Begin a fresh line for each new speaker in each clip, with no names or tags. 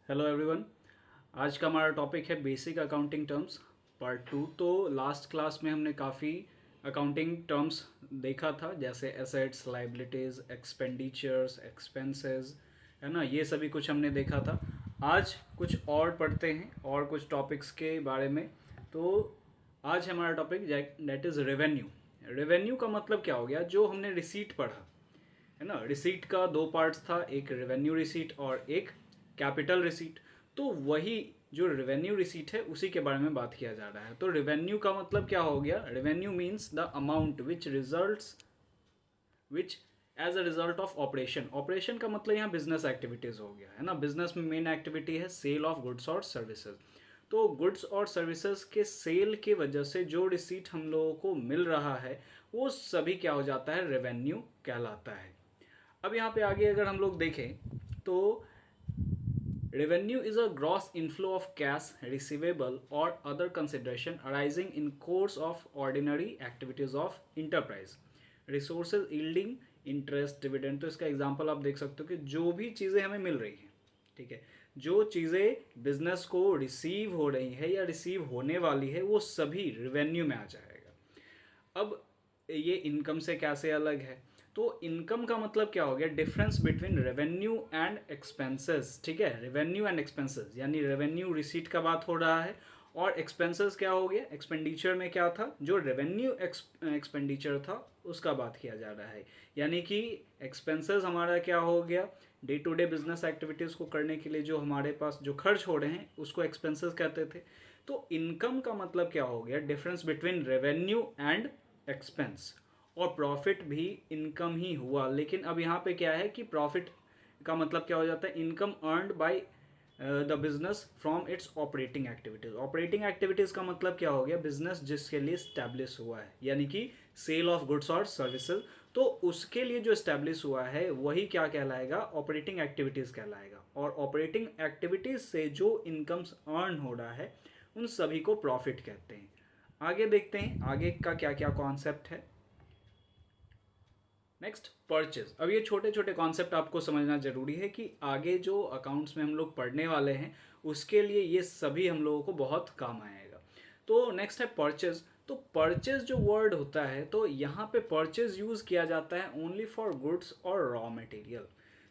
Hello everyone. आज का हमारा टॉपिक है बेसिक अकाउंटिंग टर्म्स पार्ट 2। तो लास्ट क्लास में हमने काफ़ी अकाउंटिंग टर्म्स देखा था, जैसे एसेट्स, लाइबिलिटीज़, एक्सपेंडिचर्स, एक्सपेंसेस, है ना, ये सभी कुछ हमने देखा था। आज कुछ और पढ़ते हैं और कुछ टॉपिक्स के बारे में। तो आज हमारा topic that is revenue. Revenue का मतलब क्या हो गया, जो हमने रिसीट पढ़ा, है ना। रिसीट का दो पार्ट्स था, एक रेवेन्यू रिसीट और एक कैपिटल रिसीट। तो वही जो रेवेन्यू रिसीट है उसी के बारे में बात किया जा रहा है। तो रेवेन्यू का मतलब क्या हो गया, revenue means the amount which as a result of operation. Operation का मतलब यहाँ बिजनेस एक्टिविटीज हो गया, है ना। बिजनेस में मेन एक्टिविटी है सेल ऑफ गुड्स और सर्विसेज। तो गुड्स और सर्विसेज के सेल की वजह से जो रिसीट हम लोगों को मिल रहा है वो सभी क्या हो जाता है, रेवेन्यू कहलाता है। अब यहाँ पे आगे अगर हम लोग देखें तो revenue is a gross inflow of cash, receivable or other consideration arising in course of ordinary activities of enterprise. Resources yielding interest, dividend। तो इसका एग्जांपल आप देख सकते हो कि जो भी चीज़ें हमें मिल रही हैं, ठीक है, जो चीज़ें बिजनेस को रिसीव हो रही है या रिसीव होने वाली है वो सभी रेवेन्यू में आ जाएगा। अब ये इनकम से कैसे अलग है, तो इनकम का मतलब क्या हो गया, difference between revenue and expenses. ठीक है, रेवेन्यू एंड एक्सपेंसेस, यानी रेवेन्यू रिसीट का बात हो रहा है और एक्सपेंसेस क्या हो गया, एक्सपेंडिचर में क्या था, जो रेवेन्यू एक्सपेंडिचर था उसका बात किया जा रहा है। यानी कि एक्सपेंसेस हमारा क्या हो गया, day to day business activities को करने के लिए जो हमारे पास जो खर्च हो रहे हैं उसको एक्सपेंसेस कहते थे। तो इनकम का मतलब क्या हो गया, difference between revenue and expense. और प्रॉफिट भी इनकम ही हुआ, लेकिन अब यहाँ पे क्या है कि प्रॉफिट का मतलब क्या हो जाता है, income earned bye the business from its operating activities. Operating activities का मतलब क्या हो गया, बिजनेस जिसके लिए स्टैब्लिश हुआ है, यानी कि सेल ऑफ गुड्स और सर्विसेज। तो उसके लिए जो स्टैब्लिश हुआ है वही क्या कहलाएगा, ऑपरेटिंग एक्टिविटीज कहलाएगा। और ऑपरेटिंग एक्टिविटीज से जो इनकम्स अर्न हो रहा है उन सभी को प्रॉफिट कहते हैं। आगे देखते हैं आगे का क्या क्या कॉन्सेप्ट है। Next, purchase. अब ये छोटे छोटे कॉन्सेप्ट आपको समझना जरूरी है कि आगे जो अकाउंट्स में हम लोग पढ़ने वाले हैं उसके लिए ये सभी हम लोगों को बहुत काम आएगा। तो नेक्स्ट है परचेज। तो परचेज जो वर्ड होता है, तो यहाँ पे परचेज यूज़ किया जाता है ओनली फॉर गुड्स और रॉ मटेरियल,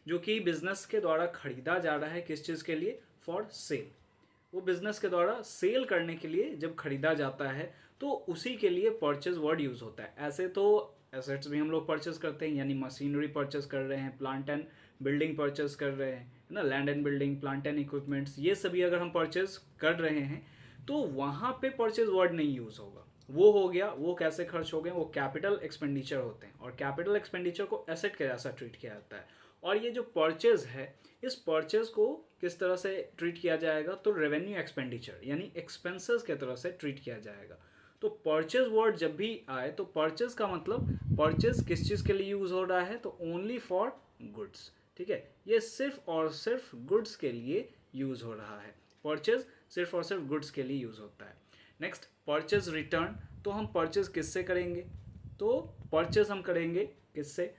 जो कि बिजनेस के द्वारा खरीदा जा रहा है। किस चीज़ के लिए, फॉर सेल। वो बिजनेस के द्वारा सेल करने के लिए जब खरीदा जाता है तो उसी के लिए परचेज वर्ड यूज़ होता है। ऐसे तो एसेट्स भी हम लोग परचेज करते हैं, यानी मशीनरी परचेज कर रहे हैं, प्लांट एंड बिल्डिंग परचेज कर रहे हैं, है ना, land and building, plant and equipments, ये सभी अगर हम परचेज कर रहे हैं तो वहाँ पे परचेज वर्ड नहीं यूज़ होगा। वो हो गया, वो कैसे खर्च हो गए, वो कैपिटल एक्सपेंडिचर होते हैं और कैपिटल एक्सपेंडिचर को एसेट के जैसा ट्रीट किया जाता है। और ये जो परचेज है, इस परचेज को किस तरह से ट्रीट किया जाएगा, तो रेवेन्यू एक्सपेंडिचर यानी एक्सपेंसेस के तरह से ट्रीट किया जाएगा। तो परचेज वर्ड जब भी आए तो परचेज का मतलब, परचेज किस चीज़ के लिए यूज़ हो रहा है, तो ओनली फॉर गुड्स। ठीक है, ये सिर्फ और सिर्फ गुड्स के लिए यूज़ हो रहा है। परचेज सिर्फ और सिर्फ गुड्स के लिए यूज़ होता है। Next, purchase return. तो हम परचेज किससे करेंगे, तो परचेज हम करेंगे किससे,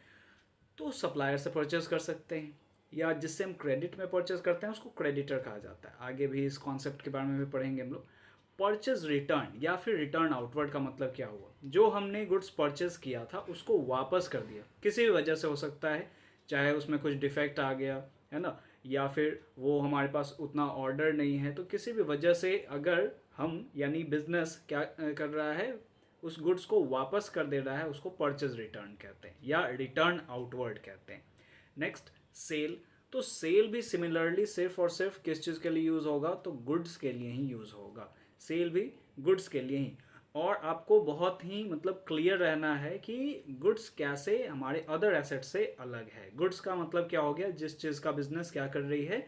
तो सप्लायर से परचेज कर सकते हैं, या जिससे हम क्रेडिट में परचेज करते हैं उसको क्रेडिटर कहा जाता है। आगे भी इस कॉन्सेप्ट के बारे में भी पढ़ेंगे हम लोग। परचेज रिटर्न या फिर रिटर्न आउटवर्ड का मतलब क्या हुआ, जो हमने गुड्स परचेज किया था उसको वापस कर दिया, किसी भी वजह से हो सकता है, चाहे उसमें कुछ डिफेक्ट आ गया, है ना, या फिर वो हमारे पास उतना ऑर्डर नहीं है, तो किसी भी वजह से अगर हम यानी बिजनेस क्या कर रहा है, उस गुड्स को वापस कर दे रहा है, उसको परचेज रिटर्न कहते हैं या रिटर्न आउटवर्ड कहते हैं। Next, sale. तो सेल भी सिमिलरली सिर्फ और सिर्फ किस चीज़ के लिए यूज़ होगा, तो गुड्स के लिए ही यूज़ होगा। सेल भी गुड्स के लिए ही। और आपको बहुत ही मतलब क्लियर रहना है कि गुड्स कैसे हमारे अदर एसेट से अलग है। गुड्स का मतलब क्या हो गया, जिस चीज़ का बिजनेस क्या कर रही है,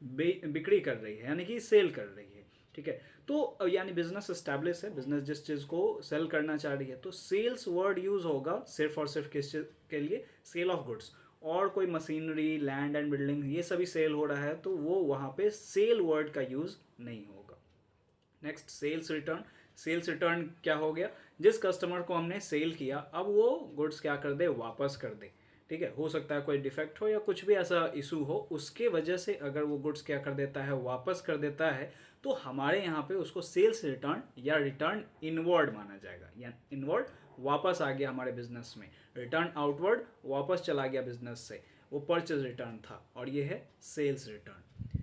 बिक्री कर रही है, यानी कि सेल कर रही है। ठीक है, तो यानी बिजनेस एस्टैब्लिश है, बिजनेस जिस चीज़ को सेल करना चाह रही है, तो सेल्स वर्ड यूज़ होगा सिर्फ और सिर्फ किस चीज़ के लिए, सेल ऑफ गुड्स। और कोई मशीनरी, लैंड एंड बिल्डिंग, ये सभी सेल हो रहा है तो वो वहाँ पे सेल वर्ड का यूज़ नहीं होगा। Next, sales return. Sales return क्या हो गया, जिस कस्टमर को हमने सेल किया अब वो गुड्स क्या कर दे, वापस कर दे। ठीक है, हो सकता है कोई डिफेक्ट हो या कुछ भी ऐसा इशू हो, उसके वजह से अगर वो गुड्स क्या कर देता है, वापस कर देता है, तो हमारे यहाँ पे उसको सेल्स रिटर्न या रिटर्न इनवर्ड माना जाएगा। या इनवर्ड वापस आ गया हमारे बिजनेस में, रिटर्न आउटवर्ड वापस चला गया बिजनेस से, वो परचेज रिटर्न था, और ये है सेल्स रिटर्न।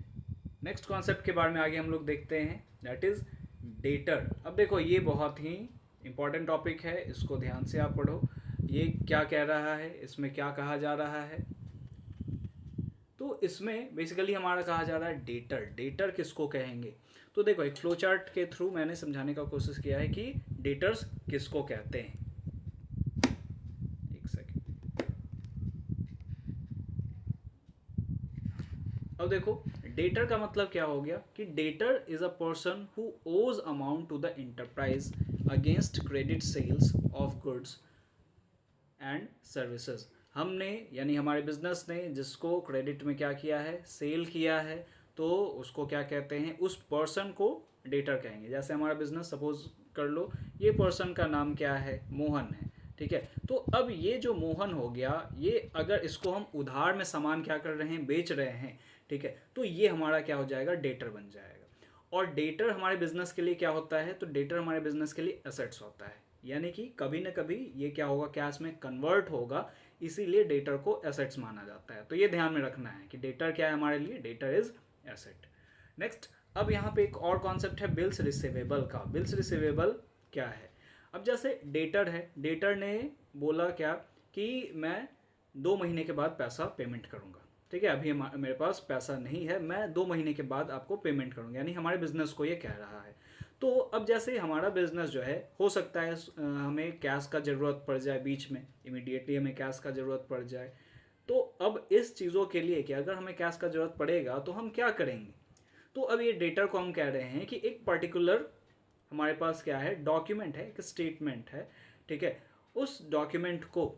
नेक्स्ट कॉन्सेप्ट के बारे में आगे हम लोग देखते हैं, दैट इज डेटर। अब देखो ये बहुत ही इंपॉर्टेंट टॉपिक है, इसको ध्यान से आप पढ़ो, ये क्या कह रहा है, इसमें क्या कहा जा रहा है। तो इसमें बेसिकली हमारा कहा जा रहा है डेटर। डेटर किसको कहेंगे, तो देखो एक फ्लो चार्ट के थ्रू मैंने समझाने का कोशिश किया है कि डेटर्स किसको कहते हैं। एक सेकेंड, अब देखो डेटर का मतलब क्या हो गया कि debtor is a person who owes amount to the enterprise against credit sales of goods and services. हमने यानी हमारे बिजनेस ने जिसको क्रेडिट में क्या किया है, सेल किया है, तो उसको क्या कहते हैं, उस पर्सन को डेटर कहेंगे। जैसे हमारा बिजनेस सपोज कर लो, ये पर्सन का नाम क्या है, मोहन है, ठीक है। तो अब ये जो मोहन हो गया, ये अगर इसको हम उधार में सामान क्या कर रहे हैं, बेच रहे हैं, ठीक है, तो ये हमारा क्या हो जाएगा, डेटर बन जाएगा। और डेटर हमारे बिजनेस के लिए क्या होता है, तो डेटर हमारे बिजनेस के लिए एसेट्स होता है, यानी कि कभी ना कभी ये क्या होगा, कैश में कन्वर्ट होगा, इसीलिए डेटर को एसेट्स माना जाता है। तो ये ध्यान में रखना है कि डेटर क्या है हमारे लिए, डेटर इज एसेट। नेक्स्ट, अब यहाँ पे एक और कॉन्सेप्ट है बिल्स रिसीवेबल का। बिल्स रिसीवेबल क्या है, अब जैसे डेटर है, डेटर ने बोला क्या कि मैं 2 महीने के बाद पैसा पेमेंट करूँगा, ठीक है, अभी मेरे पास पैसा नहीं है, मैं 2 महीने के बाद आपको पेमेंट करूँगा, यानी हमारे बिजनेस को ये कह रहा है। तो अब जैसे हमारा बिजनेस जो है, हो सकता है हमें कैश का ज़रूरत पड़ जाए, बीच में इमीडिएटली हमें कैश का ज़रूरत पड़ जाए। तो अब इस चीज़ों के लिए कि अगर हमें कैश का ज़रूरत पड़ेगा तो हम क्या करेंगे, तो अब ये डेटर को हम कह रहे हैं कि एक पर्टिकुलर हमारे पास क्या है, डॉक्यूमेंट है, एक स्टेटमेंट है, ठीक है, उस डॉक्यूमेंट को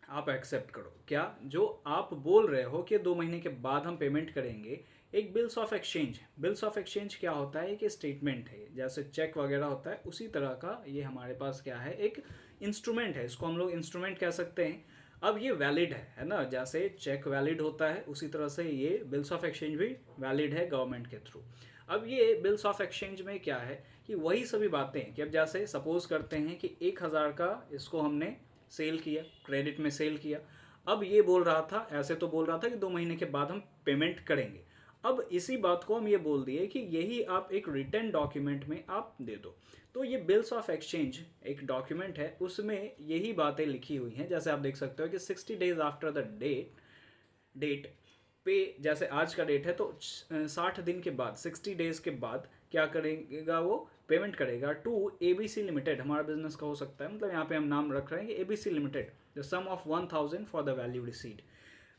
आप एक्सेप्ट करो। क्या, जो आप बोल रहे हो कि 2 महीने के बाद हम पेमेंट करेंगे, एक bills of exchange. Bills of exchange क्या होता है, कि स्टेटमेंट है, जैसे चेक वगैरह होता है, उसी तरह का ये हमारे पास क्या है, एक इंस्ट्रूमेंट है, इसको हम लोग इंस्ट्रूमेंट कह सकते हैं। अब ये वैलिड है ना, जैसे चेक वैलिड होता है उसी तरह से ये बिल्स ऑफ एक्सचेंज भी वैलिड है गवर्नमेंट के थ्रू। अब ये बिल्स ऑफ एक्सचेंज में क्या है कि वही सभी बातें कि अब जैसे सपोज करते हैं कि 1,000 का इसको हमने सेल किया, क्रेडिट में सेल किया, अब ये बोल रहा था, ऐसे तो बोल रहा था कि 2 महीने के बाद हम पेमेंट करेंगे। अब इसी बात को हम ये बोल दिए कि यही आप एक रिटन डॉक्यूमेंट में आप दे दो। तो ये बिल्स ऑफ एक्सचेंज एक डॉक्यूमेंट है, उसमें यही बातें लिखी हुई हैं। जैसे आप देख सकते हो कि 60 डेज आफ्टर द डेट पे, जैसे आज का डेट है तो 60 दिन के बाद, 60 डेज के बाद क्या करेगा, वो पेमेंट करेगा टू ABC लिमिटेड। हमारा बिजनेस का हो सकता है, मतलब यहाँ पे हम नाम रख रहे हैं कि ABC limited, the sum of 1,000 for the value received.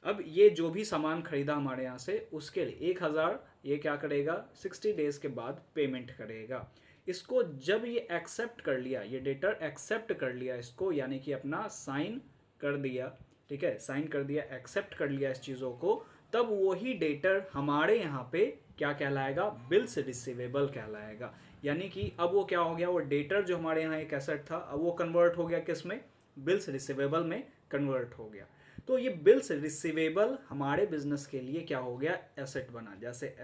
अब ये जो भी सामान खरीदा हमारे यहाँ से, उसके लिए 1,000 ये क्या करेगा, 60 डेज के बाद पेमेंट करेगा। इसको जब ये एक्सेप्ट कर लिया, ये डेटर एक्सेप्ट कर लिया इसको, यानी कि अपना साइन कर दिया, ठीक है, साइन कर दिया, एक्सेप्ट कर लिया इस चीज़ों को, तब वही डेटर हमारे यहाँ पे क्या कहलाएगा, बिल्स रिसीवेबल कहलाएगा। यानी कि अब वो क्या हो गया, वो डेटर जो हमारे यहाँ एक एसेट था, अब वो कन्वर्ट हो गया किस में, बिल्स रिसीवेबल में कन्वर्ट हो गया। तो ये बिल्स रिसीवेबल हमारे बिजनेस के लिए क्या हो गया, एसेट बना। जैसे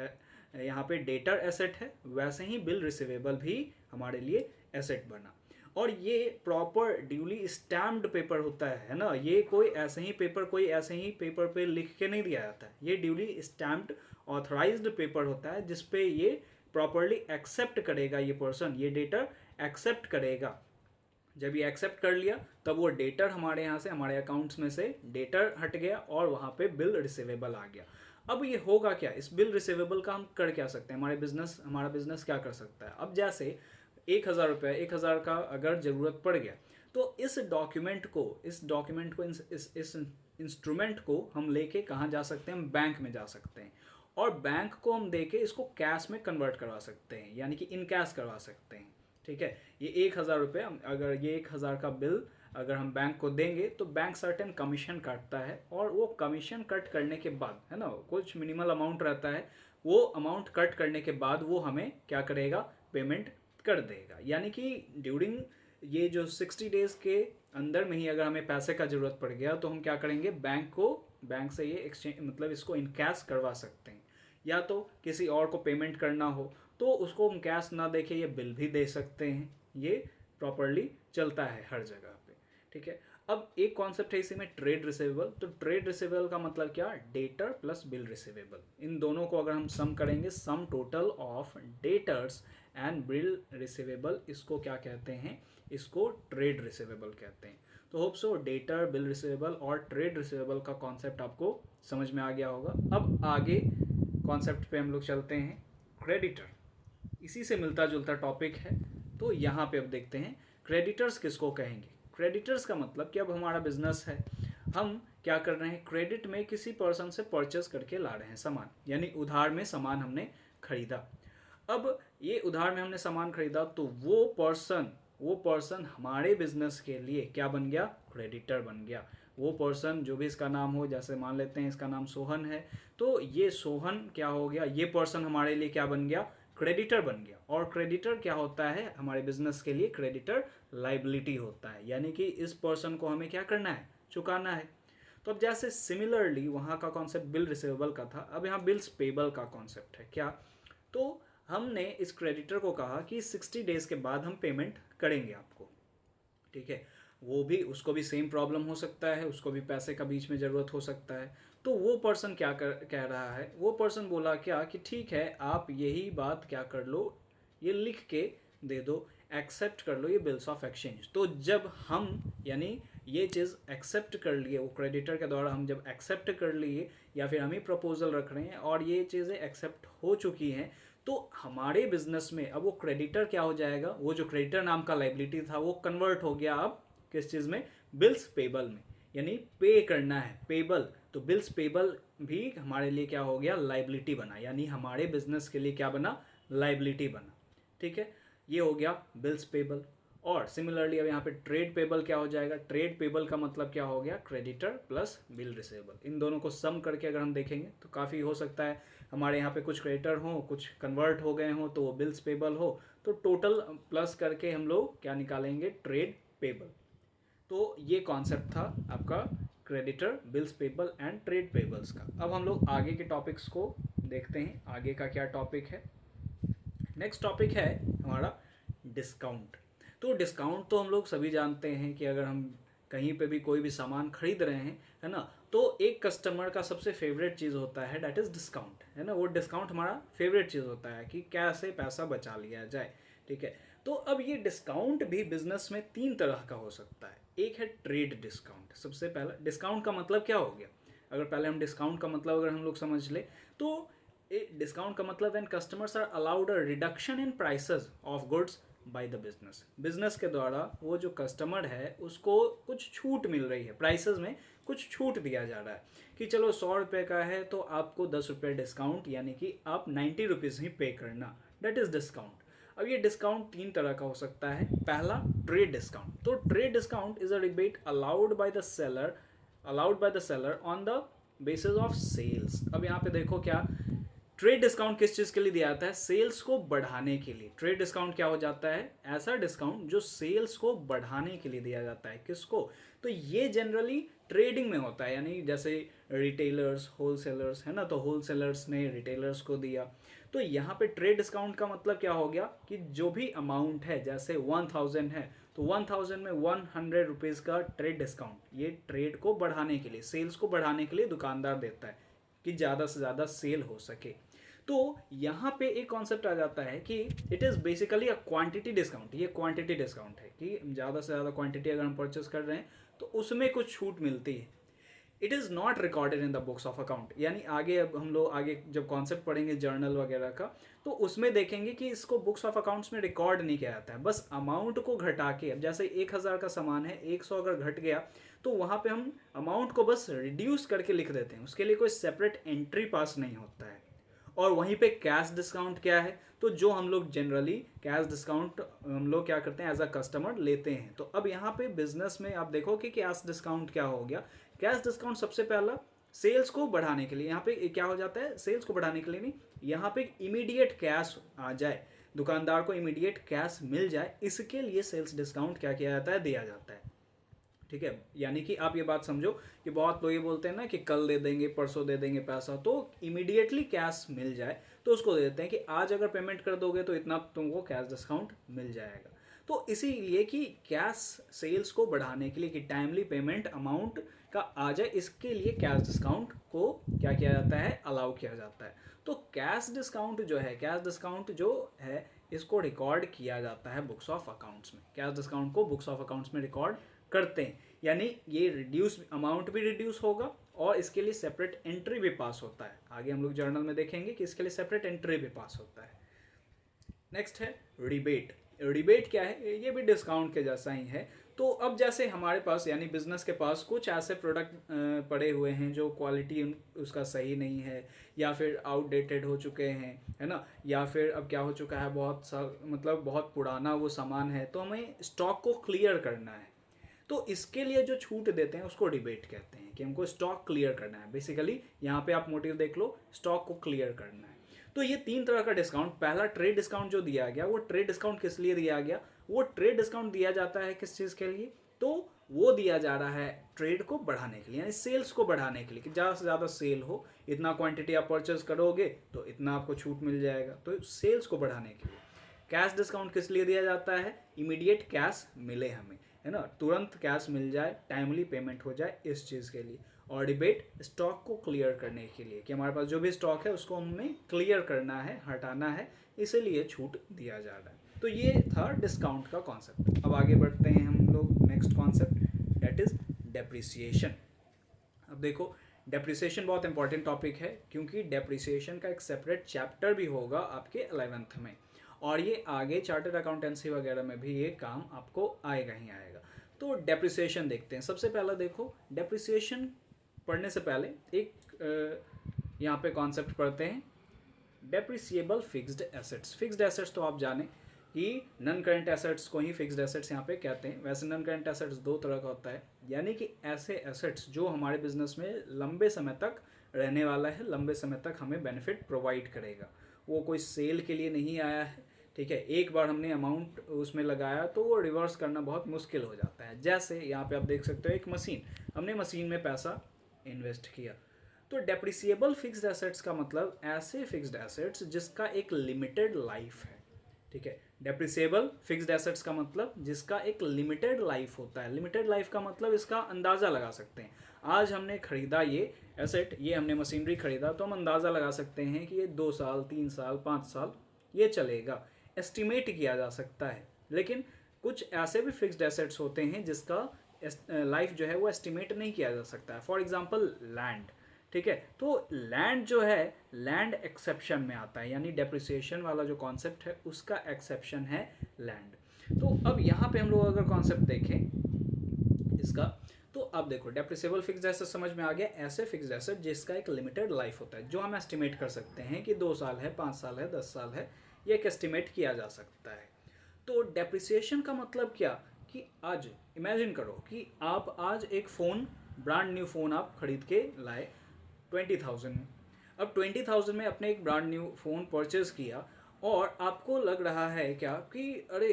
यहाँ पे डेटर एसेट है, वैसे ही बिल रिसीवेबल भी हमारे लिए एसेट बना। और ये प्रॉपर ड्यूली स्टैम्प्ड पेपर होता है ना, ये कोई ऐसे ही पेपर, कोई ऐसे ही पेपर पे लिख के नहीं दिया जाता है, ये ड्यूली स्टैम्प्ड ऑथराइज्ड पेपर होता है, जिसपे ये प्रॉपरली एक्सेप्ट करेगा, ये पर्सन, ये डेटर एक्सेप्ट करेगा। जब ये एक्सेप्ट कर लिया, तब वो डेटर हमारे यहाँ से, हमारे अकाउंट्स में से डेटर हट गया और वहाँ पे बिल रिसीवेबल आ गया। अब ये होगा क्या, इस बिल रिसीवेबल का हम कर क्या सकते हैं, हमारा बिजनेस क्या कर सकता है। अब जैसे 1,000 रुपये, 1,000 का अगर ज़रूरत पड़ गया, तो इस डॉक्यूमेंट को इस इंस्ट्रूमेंट को हम लेके कहाँ जा सकते हैं, हम बैंक में जा सकते हैं, और बैंक को हम देके इसको कैश में कन्वर्ट करवा सकते हैं, यानी कि इन कैश करवा सकते हैं, ठीक है। ये 1,000 रुपये, अगर ये 1,000 का बिल अगर हम बैंक को देंगे, तो बैंक सर्टेन कमीशन काटता है, और वो कमीशन कट करने के बाद, है ना, कुछ मिनिमल अमाउंट रहता है, वो अमाउंट कट करने के बाद वो हमें क्या करेगा, पेमेंट कर देगा। यानी कि ड्यूरिंग ये जो 60 डेज़ के अंदर में ही अगर हमें पैसे का ज़रूरत पड़ गया तो हम क्या करेंगे, बैंक से ये एक्सचेंज मतलब इसको इनकैश करवा सकते हैं। या तो किसी और को पेमेंट करना हो तो उसको हम कैश ना देके ये बिल भी दे सकते हैं। ये प्रॉपरली चलता है हर जगह पे, ठीक है। अब एक कॉन्सेप्ट है इसी में ट्रेड रिसीवेबल। तो ट्रेड रिसीवेबल का मतलब क्या, डेटर प्लस बिल रिसीवेबल, इन दोनों को अगर हम सम करेंगे, sum total of debtors and bill receivable, इसको क्या कहते हैं, इसको ट्रेड रिसीवेबल कहते हैं। तो hope so debtor, bill receivable और ट्रेड रिसीवेबल का कॉन्सेप्ट आपको समझ में आ गया होगा। अब आगे कॉन्सेप्ट पे हम लोग चलते हैं, क्रेडिटर। इसी से मिलता जुलता टॉपिक है। तो यहाँ पे अब देखते हैं क्रेडिटर्स किसको कहेंगे। क्रेडिटर्स का मतलब कि अब हमारा बिजनेस है, हम क्या कर रहे हैं, क्रेडिट में किसी पर्सन से परचेस करके ला रहे हैं सामान, यानी उधार में सामान हमने खरीदा। अब ये उधार में हमने सामान खरीदा तो वो पर्सन हमारे बिजनेस के लिए क्या बन गया, क्रेडिटर बन गया। वो पर्सन जो भी इसका नाम हो, जैसे मान लेते हैं इसका नाम सोहन है, तो ये सोहन क्या हो गया, ये पर्सन हमारे लिए क्या बन गया, क्रेडिटर बन गया। और क्रेडिटर क्या होता है हमारे बिजनेस के लिए, क्रेडिटर लाइबिलिटी होता है, यानी कि इस पर्सन को हमें क्या करना है, चुकाना है। तो अब जैसे सिमिलरली वहाँ का कॉन्सेप्ट बिल रिसीवेबल का था, अब यहाँ बिल्स पेबल का कॉन्सेप्ट है क्या। तो हमने इस क्रेडिटर को कहा कि 60 डेज़ के बाद हम पेमेंट करेंगे आपको, ठीक है। वो भी, उसको भी सेम प्रॉब्लम हो सकता है, उसको भी पैसे का बीच में ज़रूरत हो सकता है। तो वो पर्सन क्या कह रहा है, वो पर्सन बोला क्या कि ठीक है, आप यही बात क्या कर लो, ये लिख के दे दो, एक्सेप्ट कर लो ये बिल्स ऑफ एक्सचेंज। तो जब हम यानी ये चीज़ एक्सेप्ट कर लिए, वो क्रेडिटर के द्वारा हम जब एक्सेप्ट कर लिए, या फिर हम ही प्रपोजल रख रहे हैं और ये चीज़ें एक्सेप्ट हो चुकी हैं, तो हमारे बिजनेस में अब वो क्रेडिटर क्या हो जाएगा, वो जो क्रेडिटर नाम का लाइबिलिटी था वो कन्वर्ट हो गया अब किस चीज़ में, बिल्स पेबल में, यानी पे करना है, पेबल। तो बिल्स पेबल भी हमारे लिए क्या हो गया, लाइबिलिटी बना, यानी हमारे बिजनेस के लिए क्या बना, लाइबिलिटी बना, ठीक है। ये हो गया बिल्स पेबल। और सिमिलरली अब यहाँ पे ट्रेड पेबल क्या हो जाएगा, ट्रेड पेबल का मतलब क्या हो गया, क्रेडिटर प्लस बिल रिसीवेबल। इन दोनों को सम करके अगर हम देखेंगे तो काफ़ी हो सकता है हमारे यहाँ पे कुछ क्रेडिटर हो, कुछ कन्वर्ट हो गए हो तो वो बिल्स पेबल हो, तो टोटल प्लस करके हम लोग क्या निकालेंगे, ट्रेड पेबल। तो ये कॉन्सेप्ट था आपका creditor, bills payable and trade payables का। अब हम लोग आगे के टॉपिक्स को देखते हैं, आगे का क्या टॉपिक है। नेक्स्ट टॉपिक है हमारा डिस्काउंट। तो डिस्काउंट तो हम लोग सभी जानते हैं कि अगर हम कहीं पे भी कोई भी सामान खरीद रहे हैं, है ना, तो एक कस्टमर का सबसे फेवरेट चीज़ होता है डैट इज़ डिस्काउंट, है ना। वो डिस्काउंट हमारा फेवरेट चीज़ होता है कि कैसे पैसा बचा लिया जाए, ठीक है। तो अब ये डिस्काउंट भी बिजनेस में 3 तरह का हो सकता है। एक है ट्रेड डिस्काउंट। सबसे पहला डिस्काउंट का मतलब क्या हो गया, अगर पहले हम डिस्काउंट का मतलब अगर हम लोग समझ ले, तो डिस्काउंट का मतलब when customers are allowed a reduction in prices of goods by the business के द्वारा वो जो कस्टमर है उसको कुछ छूट मिल रही है, प्राइसेस में कुछ छूट दिया जा रहा है कि चलो 100 रुपये का है तो आपको 10 रुपये डिस्काउंट, यानी कि आप 90 रुपीज़ ही पे करना, दैट इज़ डिस्काउंट। अब ये डिस्काउंट 3 तरह का हो सकता है। पहला ट्रेड डिस्काउंट। तो trade discount is a rebate allowed by the seller on the basis of sales. अब यहाँ पे देखो क्या, ट्रेड डिस्काउंट किस चीज़ के लिए दिया जाता है, सेल्स को बढ़ाने के लिए। ट्रेड डिस्काउंट क्या हो जाता है, ऐसा डिस्काउंट जो सेल्स को बढ़ाने के लिए दिया जाता है। किसको, तो ये जनरली ट्रेडिंग में होता है, यानी जैसे रिटेलर्स, होलसेलर्स, है ना, तो होलसेलर्स ने रिटेलर्स को दिया। तो यहाँ पे ट्रेड डिस्काउंट का मतलब क्या हो गया कि जो भी अमाउंट है, जैसे 1000 है तो 1000 में 100 रुपीज़ का ट्रेड डिस्काउंट, ये ट्रेड को बढ़ाने के लिए, सेल्स को बढ़ाने के लिए दुकानदार देता है कि ज़्यादा से ज़्यादा सेल हो सके। तो यहाँ पे एक कॉन्सेप्ट आ जाता है कि it is basically a quantity discount. ये क्वांटिटी डिस्काउंट है कि ज़्यादा से ज़्यादा क्वांटिटी अगर हम परचेस कर रहे हैं तो उसमें कुछ छूट मिलती है। It is not recorded in the books of account, यानी आगे अब हम लोग आगे जब कॉन्सेप्ट पढ़ेंगे जर्नल वगैरह का तो उसमें देखेंगे कि इसको बुक्स ऑफ अकाउंट्स में रिकॉर्ड नहीं किया जाता है। बस अमाउंट को घटा के, अब जैसे 1000 का सामान है, 100 अगर घट गया तो वहाँ पे हम अमाउंट को बस रिड्यूस करके लिख देते हैं, उसके लिए कोई सेपरेट एंट्री पास नहीं होता है। और वहीं पे कैश डिस्काउंट क्या है, तो जो हम लोग जनरली कैश डिस्काउंट हम लोग क्या करते हैं, एज अ कस्टमर लेते हैं। तो अब यहाँ पे बिजनेस में आप देखो कि कैश डिस्काउंट क्या हो गया। कैश डिस्काउंट सबसे पहला सेल्स को बढ़ाने के लिए यहाँ पे क्या हो जाता है, सेल्स को बढ़ाने के लिए नहीं, यहाँ पे इमीडिएट कैश आ जाए, दुकानदार को इमीडिएट कैश मिल जाए, इसके लिए सेल्स डिस्काउंट क्या किया जाता है, दिया जाता है। ठीक है, यानी कि आप ये बात समझो कि बहुत लोग ये बोलते हैं ना कि कल दे देंगे, परसों दे देंगे पैसा, तो इमीडिएटली कैश मिल जाए तो उसको दे देते हैं कि आज अगर पेमेंट कर दोगे तो इतना तुमको कैश डिस्काउंट मिल जाएगा। तो इसीलिए कि कैश सेल्स को बढ़ाने के लिए कि टाइमली पेमेंट अमाउंट का आ जाए, इसके लिए कैश डिस्काउंट को क्या किया जाता है, अलाउ किया जाता है। तो कैश डिस्काउंट जो है, कैश डिस्काउंट जो है इसको रिकॉर्ड किया जाता है बुक्स ऑफ अकाउंट्स में। कैश डिस्काउंट को बुक्स ऑफ अकाउंट्स में रिकॉर्ड करते हैं, यानी ये रिड्यूस अमाउंट भी रिड्यूस होगा और इसके लिए सेपरेट एंट्री भी पास होता है। आगे हम लोग जर्नल में देखेंगे कि इसके लिए सेपरेट एंट्री भी पास होता है। नेक्स्ट है रिबेट। रिबेट क्या है, ये भी डिस्काउंट के जैसा ही है। तो अब जैसे हमारे पास यानी बिजनेस के पास कुछ ऐसे प्रोडक्ट पड़े हुए हैं जो क्वालिटी उसका सही नहीं है, या फिर आउटडेटेड हो चुके हैं, है ना, या फिर अब क्या हो चुका है, बहुत सा मतलब बहुत पुराना वो सामान है, तो हमें स्टॉक को क्लियर करना है। तो इसके लिए जो छूट देते हैं उसको रिबेट कहते हैं, कि हमको स्टॉक क्लियर करना है। बेसिकली यहाँ पे आप मोटिव देख लो, स्टॉक को क्लियर करना है। तो ये 3 तरह का डिस्काउंट, पहला ट्रेड डिस्काउंट जो दिया गया, वो ट्रेड डिस्काउंट किस लिए दिया गया, वो ट्रेड डिस्काउंट दिया जाता है किस चीज़ के लिए, तो वो दिया जा रहा है ट्रेड को बढ़ाने के लिए, यानी सेल्स को बढ़ाने के लिए, कि ज़्यादा से ज़्यादा सेल हो, इतना क्वांटिटी आप परचेज करोगे तो इतना आपको छूट मिल जाएगा, तो सेल्स को बढ़ाने के लिए। कैश डिस्काउंट किस लिए दिया जाता है, इमीडिएट कैश मिले हमें, है ना, तुरंत कैश मिल जाए, टाइमली पेमेंट हो जाए, इस चीज़ के लिए। और डिबेट स्टॉक को क्लियर करने के लिए, कि हमारे पास जो भी स्टॉक है उसको हमें क्लियर करना है, हटाना है, इसीलिए छूट दिया जा रहा है। तो ये था डिस्काउंट का कॉन्सेप्ट। अब आगे बढ़ते हैं हम लोग next concept, that is depreciation. अब देखो, डेप्रिसिएशन बहुत इंपॉर्टेंट टॉपिक है, क्योंकि डेप्रिसिएशन का एक सेपरेट चैप्टर भी होगा आपके 11th में, और ये आगे चार्टर्ड अकाउंटेंसी वगैरह में भी ये काम आपको आएगा ही आएगा। तो डेप्रिसिएशन देखते हैं। सबसे पहला देखो, डेप्रिसिएशन पढ़ने से पहले एक यहाँ पे कॉन्सेप्ट पढ़ते हैं, depreciable fixed assets. Fixed assets तो आप जाने कि नॉन करंट एसेट्स को ही फिक्स्ड एसेट्स यहाँ पे कहते हैं। वैसे नॉन करंट एसेट्स 2 तरह का होता है, यानी कि ऐसे एसेट्स जो हमारे बिजनेस में लंबे समय तक रहने वाला है, लंबे समय तक हमें बेनिफिट प्रोवाइड करेगा, वो कोई सेल के लिए नहीं आया है। ठीक है, एक बार हमने अमाउंट उसमें लगाया तो वो रिवर्स करना बहुत मुश्किल हो जाता है। जैसे यहाँ पे आप देख सकते हो एक मशीन, हमने मशीन में पैसा इन्वेस्ट किया। तो डेप्रिसिएबल फिक्स्ड एसेट्स का मतलब ऐसे फिक्स्ड एसेट्स जिसका एक लिमिटेड लाइफ है। ठीक है, डेप्रिसिएबल फिक्स्ड एसेट्स का मतलब जिसका एक लिमिटेड लाइफ होता है। लिमिटेड लाइफ का मतलब इसका अंदाज़ा लगा सकते हैं। आज हमने खरीदा ये एसेट, ये हमने मशीनरी खरीदा, तो हम अंदाज़ा लगा सकते हैं कि ये 2 साल, 3 साल, 5 साल ये चलेगा, एस्टिमेट किया जा सकता है। लेकिन कुछ ऐसे भी फिक्स्ड एसेट्स होते हैं जिसका लाइफ जो है वो एस्टिमेट नहीं किया जा सकता है। For example land. ठीक है, तो लैंड जो है, लैंड एक्सेप्शन में आता है, यानी डेप्रिसिएशन वाला जो कॉन्सेप्ट है उसका एक्सेप्शन है लैंड। तो अब यहाँ पे हम लोग अगर कॉन्सेप्ट देखें इसका, तो अब देखो, डेप्रिसिएबल फिक्स्ड एसेट समझ में आ गया, ऐसे फिक्स्ड एसेट जिसका एक लिमिटेड लाइफ होता है, जो हम एस्टिमेट कर सकते हैं कि 2 साल है, 5 साल है, 10 साल है, ये एक एस्टिमेट किया जा सकता है। तो डेप्रिसिएशन का मतलब क्या, कि आज इमेजिन करो कि आप आज एक फ़ोन, ब्रांड न्यू फ़ोन आप खरीद के लाए 20,000 में। अब 20,000 में अपने एक ब्रांड न्यू फ़ोन परचेज़ किया, और आपको लग रहा है क्या कि अरे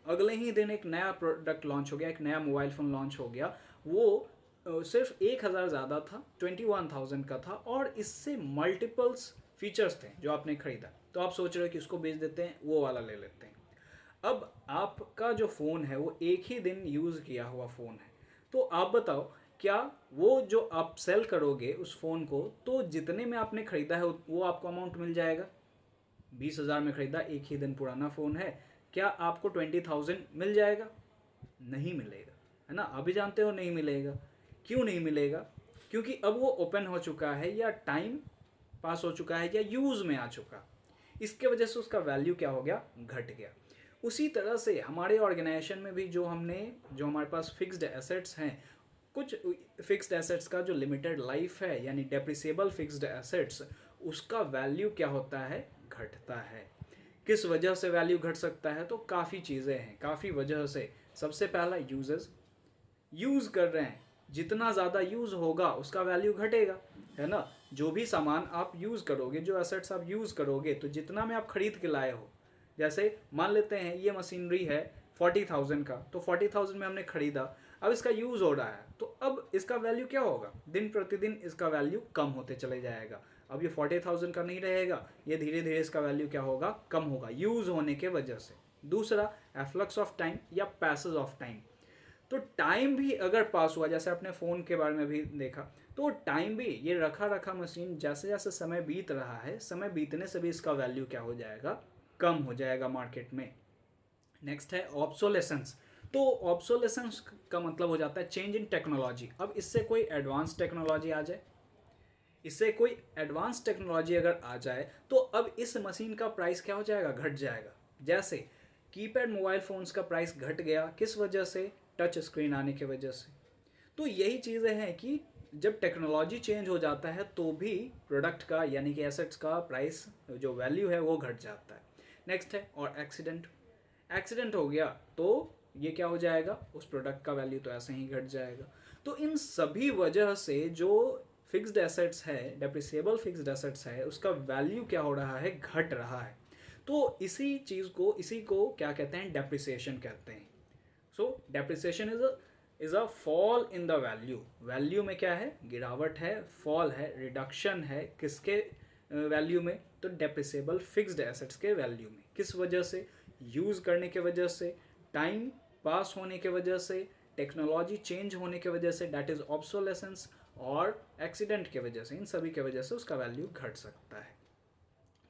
अगले ही दिन एक नया प्रोडक्ट लॉन्च हो गया, एक नया मोबाइल फ़ोन लॉन्च हो गया, वो सिर्फ 1,000 ज़्यादा था, 21,000 का था, और इससे मल्टीपल्स फीचर्स थे जो आपने खरीदा। तो आप सोच रहे हो कि उसको बेच देते हैं, वो वाला ले लेते हैं। अब आपका जो फ़ोन है वो एक ही दिन यूज़ किया हुआ फ़ोन है, तो आप बताओ क्या वो जो आप सेल करोगे उस फ़ोन को, तो जितने में आपने ख़रीदा है वो आपको अमाउंट मिल जाएगा। 20,000 में ख़रीदा, एक ही दिन पुराना फ़ोन है, क्या आपको 20,000 मिल जाएगा? नहीं मिलेगा, है ना, अभी जानते हो नहीं मिलेगा। क्यों नहीं मिलेगा? क्योंकि अब वो ओपन हो चुका है, या टाइम पास हो चुका है, या यूज़ में आ चुका। इसके वजह से उसका वैल्यू क्या हो गया, घट गया। उसी तरह से हमारे ऑर्गेनाइजेशन में भी जो हमारे पास फिक्स्ड एसेट्स हैं, कुछ फिक्स्ड एसेट्स का जो लिमिटेड लाइफ है, यानी डेप्रिसिएबल फिक्स्ड एसेट्स, उसका वैल्यू क्या होता है, घटता है। किस वजह से वैल्यू घट सकता है? तो काफ़ी चीज़ें हैं, काफ़ी वजह से। सबसे पहला यूज़ कर रहे हैं, जितना ज़्यादा यूज़ होगा उसका वैल्यू घटेगा, है ना। जो भी सामान आप यूज़ करोगे, जो एसेट्स आप यूज़ करोगे, तो जितना में आप खरीद के लाए हो, जैसे मान लेते हैं ये मशीनरी है 40,000 का, तो 40,000 में हमने खरीदा, अब इसका यूज़ हो रहा है, तो अब इसका वैल्यू क्या होगा, दिन प्रतिदिन इसका वैल्यू कम होते चले जाएगा। अब ये 40,000 का नहीं रहेगा, ये धीरे धीरे इसका वैल्यू क्या होगा, कम होगा यूज़ होने के वजह से। दूसरा, एफ्लक्स ऑफ टाइम या पैसेज ऑफ टाइम। तो टाइम भी अगर पास हुआ, जैसे आपने फ़ोन के बारे में भी देखा, तो टाइम भी, ये रखा रखा मशीन जैसे जैसे समय बीत रहा है, समय बीतने से भी इसका वैल्यू क्या हो जाएगा, कम हो जाएगा मार्केट में। नेक्स्ट है ऑब्सोलेसेंस। तो ऑब्सोलेसेंस का मतलब हो जाता है चेंज इन टेक्नोलॉजी। अब इससे कोई एडवांस टेक्नोलॉजी आ जाए, इससे कोई एडवांस टेक्नोलॉजी अगर आ जाए, तो अब इस मशीन का प्राइस क्या हो जाएगा, घट जाएगा। जैसे कीपैड मोबाइल फ़ोन्स का प्राइस घट गया, किस वजह से, टच स्क्रीन आने की वजह से। तो यही चीज़ें हैं कि जब टेक्नोलॉजी चेंज हो जाता है तो भी प्रोडक्ट का यानी कि एसेट्स का प्राइस, जो वैल्यू है, वो घट जाता है। नेक्स्ट है और एक्सीडेंट। एक्सीडेंट हो गया तो ये क्या हो जाएगा, उस प्रोडक्ट का वैल्यू तो ऐसे ही घट जाएगा। तो इन सभी वजह से जो फिक्स्ड एसेट्स है, डेप्रिसिएबल फिक्स्ड एसेट्स है, उसका वैल्यू क्या हो रहा है, घट रहा है। तो इसी को क्या कहते हैं, डेप्रिसिएशन कहते हैं। सो depreciation is a fall in the value. Value में क्या है, गिरावट है, फॉल है, रिडक्शन है, किसके वैल्यू में, तो डेप्रिसिएबल फिक्स्ड एसेट्स के वैल्यू में। किस वजह से, यूज़ करने के वजह से, टाइम पास होने के वजह से, टेक्नोलॉजी चेंज होने के वजह से, डैट इज़ ऑब्सोलेसेंस, और एक्सीडेंट के वजह से, इन सभी के वजह से उसका वैल्यू घट सकता है।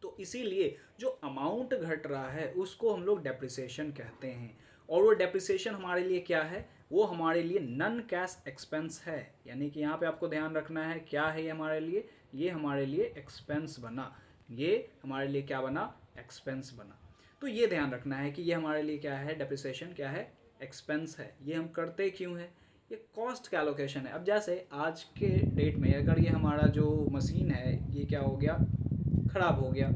तो इसीलिए जो अमाउंट घट रहा है उसको हम लोग डेप्रिसिएशन कहते हैं। और वो डेप्रिसिएशन हमारे लिए क्या है, वो हमारे लिए नन कैश एक्सपेंस है। यानी कि यहाँ पे आपको ध्यान रखना है, क्या है ये हमारे लिए, ये हमारे लिए एक्सपेंस बना, ये हमारे लिए क्या बना, एक्सपेंस बना। तो ये ध्यान रखना है कि ये हमारे लिए क्या है, डेप्रिसिएशन क्या है, एक्सपेंस है। ये हम करते क्यों है, ये कॉस्ट का एलोकेशन है। अब जैसे आज के डेट में अगर ये हमारा जो मशीन है, ये क्या हो गया, ख़राब हो गया।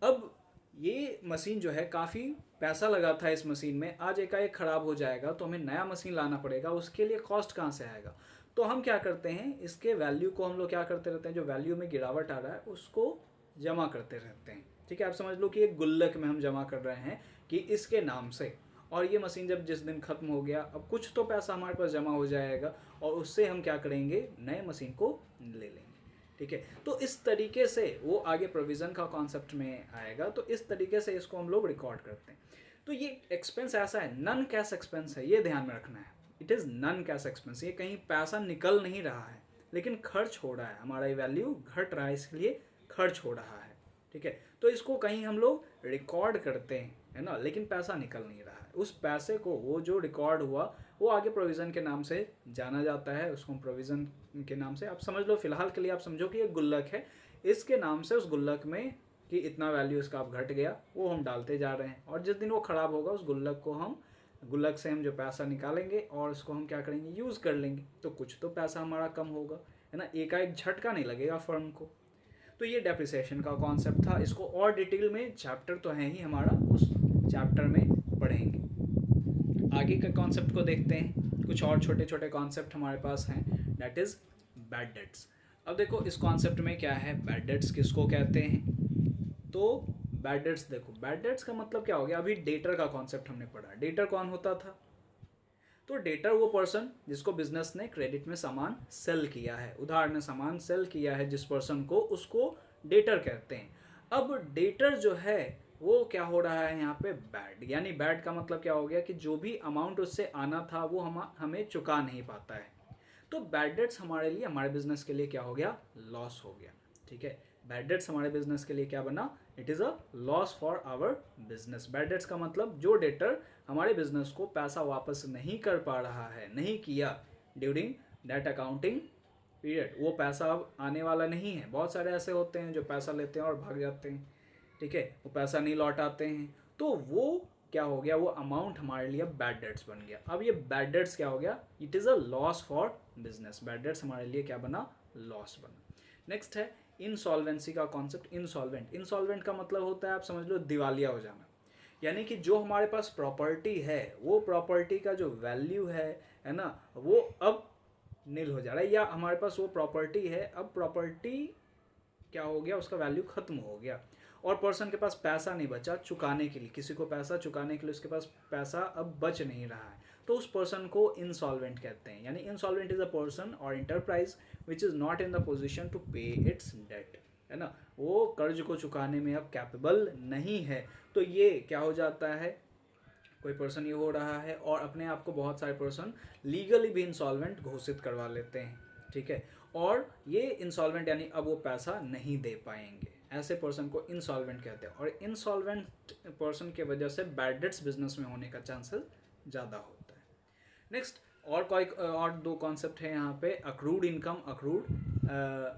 अब ये मशीन जो है, काफ़ी पैसा लगा था इस मशीन में, आज एकाएक ख़राब हो जाएगा तो हमें नया मशीन लाना पड़ेगा, उसके लिए कॉस्ट कहाँ से आएगा। तो हम क्या करते हैं, इसके वैल्यू को हम लोग क्या करते रहते हैं, जो वैल्यू में गिरावट आ रहा है उसको जमा करते रहते हैं। ठीक है, आप समझ लो कि एक गुल्लक में हम जमा कर रहे हैं कि इसके नाम से, और ये मशीन जब जिस दिन ख़त्म हो गया, अब कुछ तो पैसा हमारे पास जमा हो जाएगा, और उससे हम क्या करेंगे, नए मशीन को ले लेंगे। ठीक है, तो इस तरीके से वो आगे प्रोविज़न का कॉन्सेप्ट में आएगा, तो इस तरीके से इसको हम लोग रिकॉर्ड करते हैं। तो ये एक्सपेंस ऐसा है, नन कैश एक्सपेंस है, ये ध्यान में रखना है। It is non cash expense, ये कहीं पैसा निकल नहीं रहा है, लेकिन खर्च हो रहा है, हमारा ये वैल्यू घट रहा है, इसलिए खर्च हो रहा है। ठीक है, तो इसको कहीं हम लोग रिकॉर्ड करते हैं, है ना, लेकिन पैसा निकल नहीं रहा है। उस पैसे को, वो जो रिकॉर्ड हुआ, वो आगे प्रोविज़न के नाम से जाना जाता है, उसको हम प्रोविज़न के नाम से, आप समझ लो, फिलहाल के लिए आप समझो कि ये गुल्लक है, इसके नाम से उस गुल्लक में कि इतना वैल्यू इसका अब घट गया, वो हम डालते जा रहे हैं। और जिस दिन वो ख़राब होगा, उस गुल्लक से हम जो पैसा निकालेंगे और उसको हम क्या करेंगे, यूज़ कर लेंगे, तो कुछ तो पैसा हमारा कम होगा, है ना, एकाएक झटका नहीं लगेगा फर्म को। तो ये डेप्रिसिएशन का कॉन्सेप्ट था। इसको और डिटेल में, चैप्टर तो है ही हमारा, उस चैप्टर में पढ़ेंगे। आगे के कॉन्सेप्ट को देखते हैं। कुछ और छोटे छोटे कॉन्सेप्ट हमारे पास हैं, दैट इज़ बैड डेट्स। अब देखो इस कॉन्सेप्ट में क्या है, बैड डेट्स किसको कहते हैं। तो बैड डेट्स, देखो बैड डेट्स का मतलब क्या हो गया, अभी डेटर का कॉन्सेप्ट हमने पढ़ा। डेटर कौन होता था, तो डेटर वो पर्सन जिसको बिजनेस ने क्रेडिट में सामान सेल किया है, उधार में सामान सेल किया है जिस पर्सन को, उसको डेटर कहते हैं। अब डेटर जो है वो क्या हो रहा है यहाँ पे, बैड। यानी बैड का मतलब क्या हो गया कि जो भी अमाउंट उससे आना था वो हमें चुका नहीं पाता है। तो बैड डेट्स हमारे लिए, हमारे बिजनेस के लिए क्या हो गया, लॉस हो गया। ठीक है, बैड डेट्स हमारे बिजनेस के लिए क्या बना, it is a loss for our business. Bad debts का मतलब जो डेटर हमारे बिजनेस को पैसा वापस नहीं कर पा रहा है, नहीं किया ड्यूरिंग दैट अकाउंटिंग पीरियड, वो पैसा अब आने वाला नहीं है। बहुत सारे ऐसे होते हैं जो पैसा लेते हैं और भाग जाते हैं, ठीक है, वो पैसा नहीं लौटाते हैं, तो वो क्या हो गया, वो अमाउंट हमारे लिए बैड डेट्स बन गया। अब ये बैड डेट्स क्या हो गया, it is a loss for business. Bad dates हमारे लिए क्या बना, लॉस बना। नेक्स्ट है इंसॉल्वेंसी का कॉन्सेप्ट। इंसॉल्वेंट का मतलब होता है, आप समझ लो, दिवालिया हो जाना। यानी कि जो हमारे पास प्रॉपर्टी है, वो प्रॉपर्टी का जो वैल्यू है ना, वो अब नील हो जा रहा है, या हमारे पास वो प्रॉपर्टी है, अब प्रॉपर्टी क्या हो गया, उसका वैल्यू खत्म हो गया और पर्सन के पास पैसा नहीं बचा चुकाने के लिए, किसी को पैसा चुकाने के लिए उसके पास पैसा अब बच नहीं रहा है, तो उस पर्सन को इंसॉल्वेंट कहते हैं। यानी इंसॉल्वेंट इज अ पर्सन और enterprise which is not in the position to pay its debt, है ना, वो कर्ज को चुकाने में अब कैपेबल नहीं है। तो ये क्या हो जाता है, कोई पर्सन ये हो रहा है और अपने आप को बहुत सारे पर्सन लीगली भी इंसॉल्वेंट घोषित करवा लेते हैं, ठीक है, और ये इंसॉल्वेंट यानी अब वो पैसा नहीं दे पाएंगे, ऐसे पर्सन को इंसॉल्वेंट कहते हैं। और इंसॉल्वेंट पर्सन के वजह से बैड डेट्स बिजनेस में होने का चांसेस ज़्यादा होता है। नेक्स्ट और दो कॉन्सेप्ट है यहाँ पे, accrued income,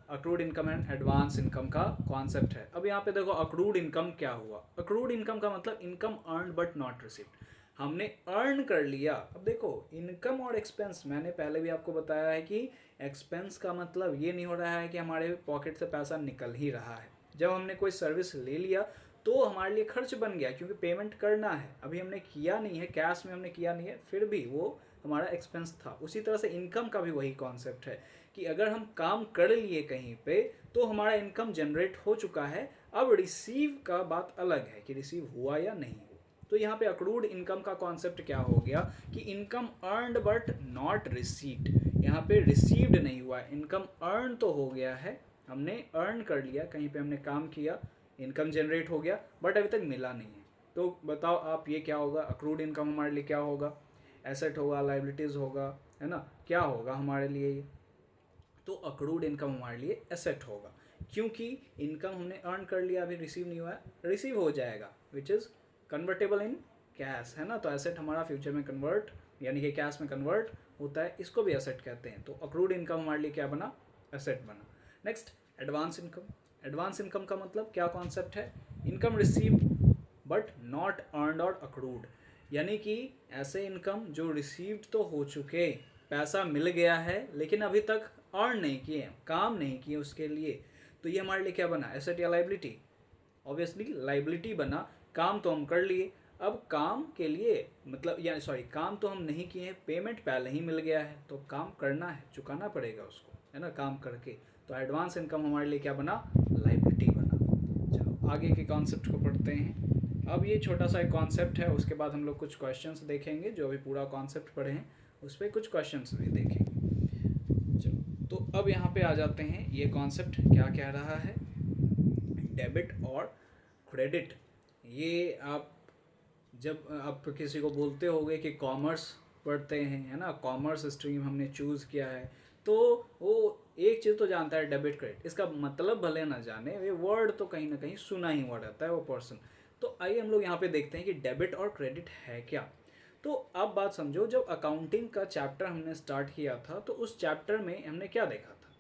accrued income and advance income का कॉन्सेप्ट है। अब यहाँ पे देखो अक्रूड इनकम क्या हुआ, अक्रूड इनकम का मतलब income earn but not received, हमने अर्न कर लिया। अब देखो इनकम और एक्सपेंस, मैंने पहले भी आपको बताया है कि एक्सपेंस का मतलब ये नहीं हो रहा है कि हमारे पॉकेट से पैसा निकल ही रहा है, जब हमने कोई सर्विस ले लिया तो हमारे लिए खर्च बन गया क्योंकि पेमेंट करना है, अभी हमने किया नहीं है, कैश में हमने किया नहीं है, फिर भी वो हमारा एक्सपेंस था। उसी तरह से इनकम का भी वही कॉन्सेप्ट है कि अगर हम काम कर लिए कहीं पे तो हमारा इनकम जनरेट हो चुका है, अब रिसीव का बात अलग है कि रिसीव हुआ या नहीं हुआ। तो यहाँ पे अक्रूड इनकम का कॉन्सेप्ट क्या हो गया कि income earned but not received, यहाँ पे रिसीव्ड नहीं हुआ, इनकम अर्न तो हो गया है, हमने अर्न कर लिया, कहीं पे हमने काम किया, इनकम जनरेट हो गया, बट अभी तक मिला नहीं है। तो बताओ आप ये क्या होगा, अक्रूड इनकम हमारे लिए क्या होगा, एसेट होगा, लाइबिलिटीज़ होगा, है ना, क्या होगा हमारे लिए ये, तो अक्रूड इनकम हमारे लिए एसेट होगा क्योंकि इनकम हमने अर्न कर लिया, अभी रिसीव नहीं हुआ है, रिसीव हो जाएगा which is convertible in cash, है ना, तो एसेट हमारा फ्यूचर में कन्वर्ट यानी कि कैश में कन्वर्ट होता है, इसको भी एसेट कहते हैं। तो अक्रूड इनकम हमारे लिए क्या बना, एसेट बना। Next advance income, advance income का मतलब क्या कॉन्सेप्ट है, income received but not earned और अक्रूड, यानी कि ऐसे इनकम जो रिसीव्ड तो हो चुके, पैसा मिल गया है लेकिन अभी तक अर्न नहीं किए, काम नहीं किए उसके लिए, तो ये हमारे लिए क्या बना, एसेट या लाइबिलिटी, ऑब्वियसली लाइबिलिटी बना। काम तो हम कर लिए, अब काम के लिए मतलब या सॉरी काम तो हम नहीं किए हैं, पेमेंट पहले ही मिल गया है, तो काम करना है, चुकाना पड़ेगा उसको, है ना, काम करके, तो एडवांस इनकम हमारे लिए क्या बना, लाइबिलिटी बना। चलो आगे के कॉन्सेप्ट को पढ़ते हैं। अब ये छोटा सा एक कॉन्सेप्ट है, उसके बाद हम लोग कुछ क्वेश्चंस देखेंगे, जो अभी पूरा कॉन्सेप्ट पढ़े हैं उस पर कुछ क्वेश्चंस भी देखेंगे। चलो तो अब यहाँ पे आ जाते हैं, ये कॉन्सेप्ट क्या कह रहा है, डेबिट और क्रेडिट। ये आप जब आप किसी को बोलते होगे कि कॉमर्स पढ़ते हैं, है ना, कॉमर्स स्ट्रीम हमने चूज़ किया है, तो वो एक चीज़ तो जानता है डेबिट क्रेडिट, इसका मतलब भले ना जाने, ये वर्ड तो कहीं ना कहीं सुना ही हुआ रहता है वो पर्सन। तो आइए हम लोग यहाँ पे देखते हैं कि डेबिट और क्रेडिट है क्या। तो अब बात समझो, जब अकाउंटिंग का चैप्टर हमने स्टार्ट किया था तो उस चैप्टर में हमने क्या देखा था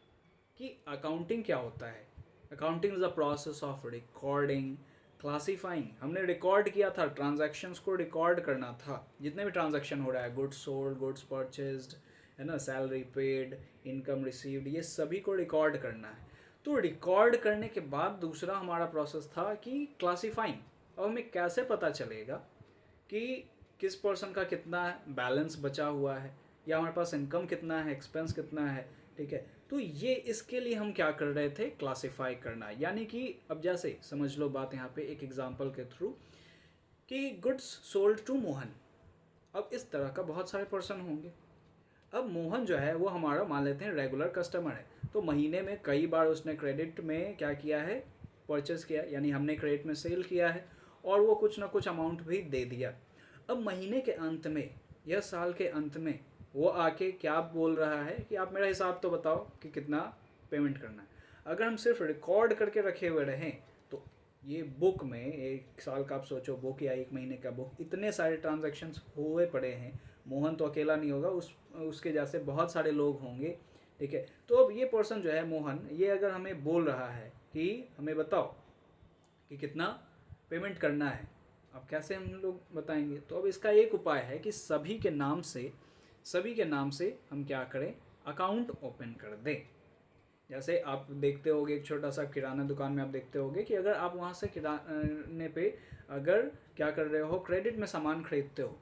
कि अकाउंटिंग क्या होता है। Accounting is a process of recording, classifying, हमने रिकॉर्ड किया था, ट्रांजैक्शंस को रिकॉर्ड करना था, जितने भी ट्रांजैक्शन हो रहा है, गुड्स सोल्ड, गुड्स परचेज्ड, है ना, सैलरी पेड, इनकम रिसीव्ड, ये सभी को रिकॉर्ड करना है। तो रिकॉर्ड करने के बाद दूसरा हमारा प्रोसेस था कि क्लासीफाइंग, अब हमें कैसे पता चलेगा कि किस पर्सन का कितना बैलेंस बचा हुआ है, या हमारे पास इनकम कितना है, एक्सपेंस कितना है, ठीक है। तो ये इसके लिए हम क्या कर रहे थे, क्लासिफाई करना, यानी कि अब जैसे समझ लो बात यहाँ पे एक एग्जांपल के थ्रू कि गुड्स सोल्ड टू मोहन, अब इस तरह का बहुत सारे पर्सन होंगे। अब मोहन जो है वो हमारा मान लेते हैं रेगुलर कस्टमर है, तो महीने में कई बार उसने क्रेडिट में क्या किया है, परचेस किया, यानी हमने क्रेडिट में सेल किया है और वो कुछ ना कुछ अमाउंट भी दे दिया। अब महीने के अंत में या साल के अंत में वो आके क्या बोल रहा है कि आप मेरा हिसाब तो बताओ कि कितना पेमेंट करना है। अगर हम सिर्फ रिकॉर्ड करके रखे हुए रहें तो ये बुक में एक साल का आप सोचो बुक या एक महीने का बुक, इतने सारे ट्रांजैक्शंस हुए पड़े हैं, मोहन तो अकेला नहीं होगा, उसके जैसे बहुत सारे लोग होंगे, ठीक है। तो अब ये पर्सन जो है मोहन, ये अगर हमें बोल रहा है कि हमें बताओ कि कितना पेमेंट करना है, अब कैसे हम लोग बताएंगे, तो अब इसका एक उपाय है कि सभी के नाम से हम क्या करें, अकाउंट ओपन कर दें। जैसे आप देखते होगे एक छोटा सा किराना दुकान में आप देखते होगे कि अगर आप वहाँ से किराने पे अगर क्या कर रहे हो, क्रेडिट में सामान खरीदते हो,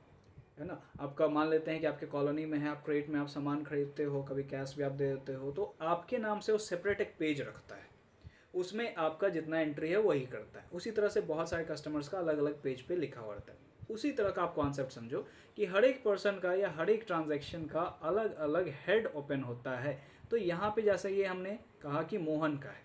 है ना। आपका मान लेते हैं कि आपके कॉलोनी में है, आप क्रेडिट में आप सामान खरीदते हो, कभी कैश भी आप दे देते हो, तो आपके नाम से वो सेपरेट एक पेज रखता है, उसमें आपका जितना एंट्री है वही करता है। उसी तरह से बहुत सारे कस्टमर्स का अलग अलग पेज पे लिखा हुआ रहता है। उसी तरह का आप कॉन्सेप्ट समझो कि हर एक पर्सन का या हर एक ट्रांजैक्शन का अलग अलग हेड ओपन होता है। तो यहाँ पे जैसे ये हमने कहा कि मोहन का है,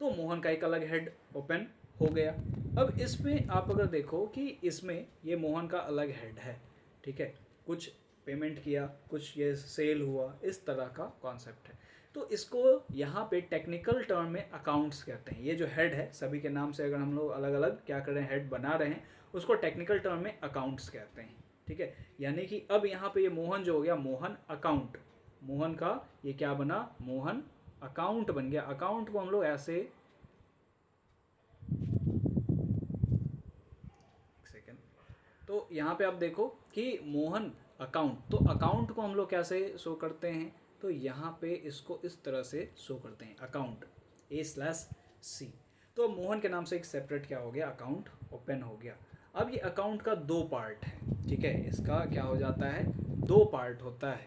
तो मोहन का एक अलग हेड ओपन हो गया। अब इसमें आप अगर देखो कि इसमें ये मोहन का अलग हेड है, ठीक है, कुछ पेमेंट किया, कुछ ये सेल हुआ, इस तरह का कॉन्सेप्ट है। तो इसको यहाँ पे टेक्निकल टर्म में अकाउंट्स कहते हैं। ये जो हेड है, सभी के नाम से अगर हम लोग अलग अलग क्या कर रहे हैं, हेड बना रहे हैं, उसको टेक्निकल टर्म में अकाउंट्स कहते हैं, ठीक है। यानी कि अब यहाँ पे ये मोहन जो हो गया, मोहन अकाउंट, मोहन का ये क्या बना, मोहन अकाउंट बन गया। अकाउंट को हम लोग ऐसे, एक सेकेंड, तो यहाँ पे आप देखो कि मोहन अकाउंट, तो अकाउंट को हम लोग कैसे शो करते हैं, तो यहाँ पे इसको इस तरह से शो करते हैं, अकाउंट A/C। तो मोहन के नाम से एक सेपरेट क्या हो गया, अकाउंट ओपन हो गया। अब ये अकाउंट का दो पार्ट है, ठीक है, इसका क्या हो जाता है, दो पार्ट होता है,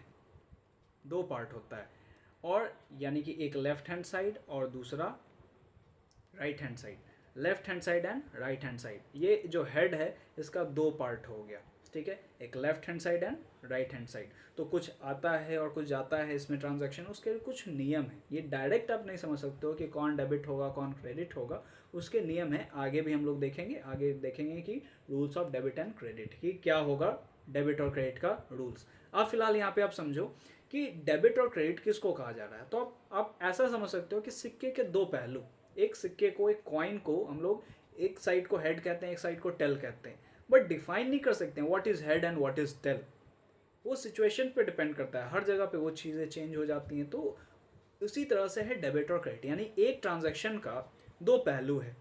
दो पार्ट होता है, और यानी कि एक लेफ्ट हैंड साइड और दूसरा right hand side, left hand side and right hand side. ये जो हेड है इसका दो पार्ट हो गया, ठीक है, एक left hand side and right hand side. तो कुछ आता है और कुछ जाता है इसमें ट्रांजैक्शन, उसके कुछ नियम है। ये डायरेक्ट आप नहीं समझ सकते हो कि कौन डेबिट होगा कौन क्रेडिट होगा, उसके नियम है, आगे भी हम लोग देखेंगे। आगे देखेंगे कि rules of debit and credit, कि क्या होगा डेबिट और क्रेडिट का रूल्स। अब फिलहाल यहाँ पे आप समझो कि डेबिट और क्रेडिट किसको कहा जा रहा है। तो आप ऐसा समझ सकते हो कि सिक्के के दो पहलू, एक सिक्के को, एक कॉइन को हम लोग एक साइड को हेड कहते हैं, एक साइड को टेल कहते हैं, बट डिफाइन नहीं कर सकते हैं what is head and what is tail. वो सिचुएशन पे डिपेंड करता है, हर जगह पे वो चीज़ें चेंज हो जाती हैं। तो उसी तरह से है डेबिट और क्रेडिट, यानी एक ट्रांजैक्शन का दो पहलू है,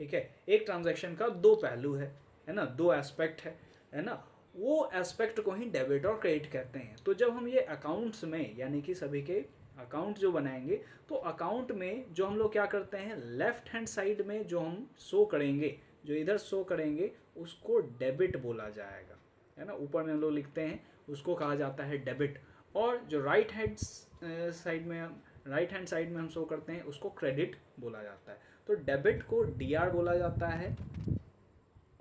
ठीक है, एक ट्रांजैक्शन का दो पहलू है ना, दो एस्पेक्ट है ना, वो एस्पेक्ट को ही डेबिट और क्रेडिट कहते हैं। तो जब हम ये अकाउंट्स में, यानी कि सभी के अकाउंट जो बनाएंगे, तो अकाउंट में जो हम लोग क्या करते हैं, लेफ्ट हैंड साइड में जो हम शो करेंगे, जो इधर शो करेंगे, उसको डेबिट बोला जाएगा, है ना, ऊपर में हम लोग लिखते हैं, उसको कहा जाता है डेबिट। और जो राइट हैंड साइड में, राइट हैंड साइड में हम शो करते हैं, उसको क्रेडिट बोला जाता है। तो डेबिट को DR बोला जाता है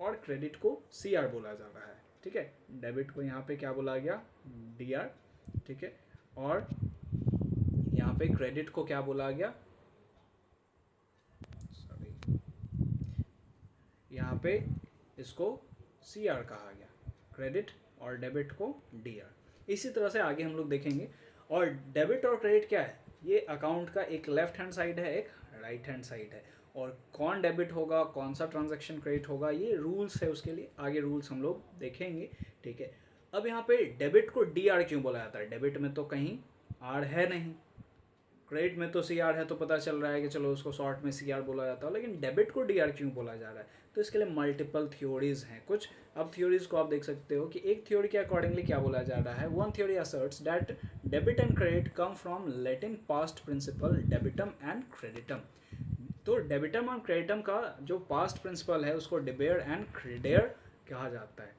और क्रेडिट को CR बोला जा रहा है, ठीक है। डेबिट को यहाँ पे क्या बोला गया, DR, ठीक है, और यहाँ पे क्रेडिट को क्या बोला गया, सॉरी, यहाँ पे इसको CR कहा गया, क्रेडिट, और डेबिट को DR। इसी तरह से आगे हम लोग देखेंगे। और डेबिट और क्रेडिट क्या है, ये अकाउंट का एक लेफ्ट हैंड साइड है, एक राइट हैंड साइड है, और कौन डेबिट होगा, कौन सा ट्रांजैक्शन क्रेडिट होगा, ये रूल्स है, उसके लिए आगे रूल्स हम लोग देखेंगे, ठीक है। अब यहाँ पे डेबिट को DR क्यों बोला जाता है, डेबिट में तो कहीं R है नहीं, क्रेडिट में तो CR है, तो पता चल रहा है कि चलो उसको शॉर्ट में CR बोला जाता है, लेकिन डेबिट को DR क्यों बोला जा रहा है, तो इसके लिए मल्टीपल थ्योरीज हैं कुछ। अब थ्योरीज को आप देख सकते हो कि एक थ्योरी के अकॉर्डिंगली क्या बोला जा रहा है, one theory asserts that debit and credit come from Latin past principle debitum and creditum. तो डेबिटम और क्रेडिटम का जो पास्ट प्रिंसिपल है उसको डिबेयर एंड क्रेडेयर कहा जाता है।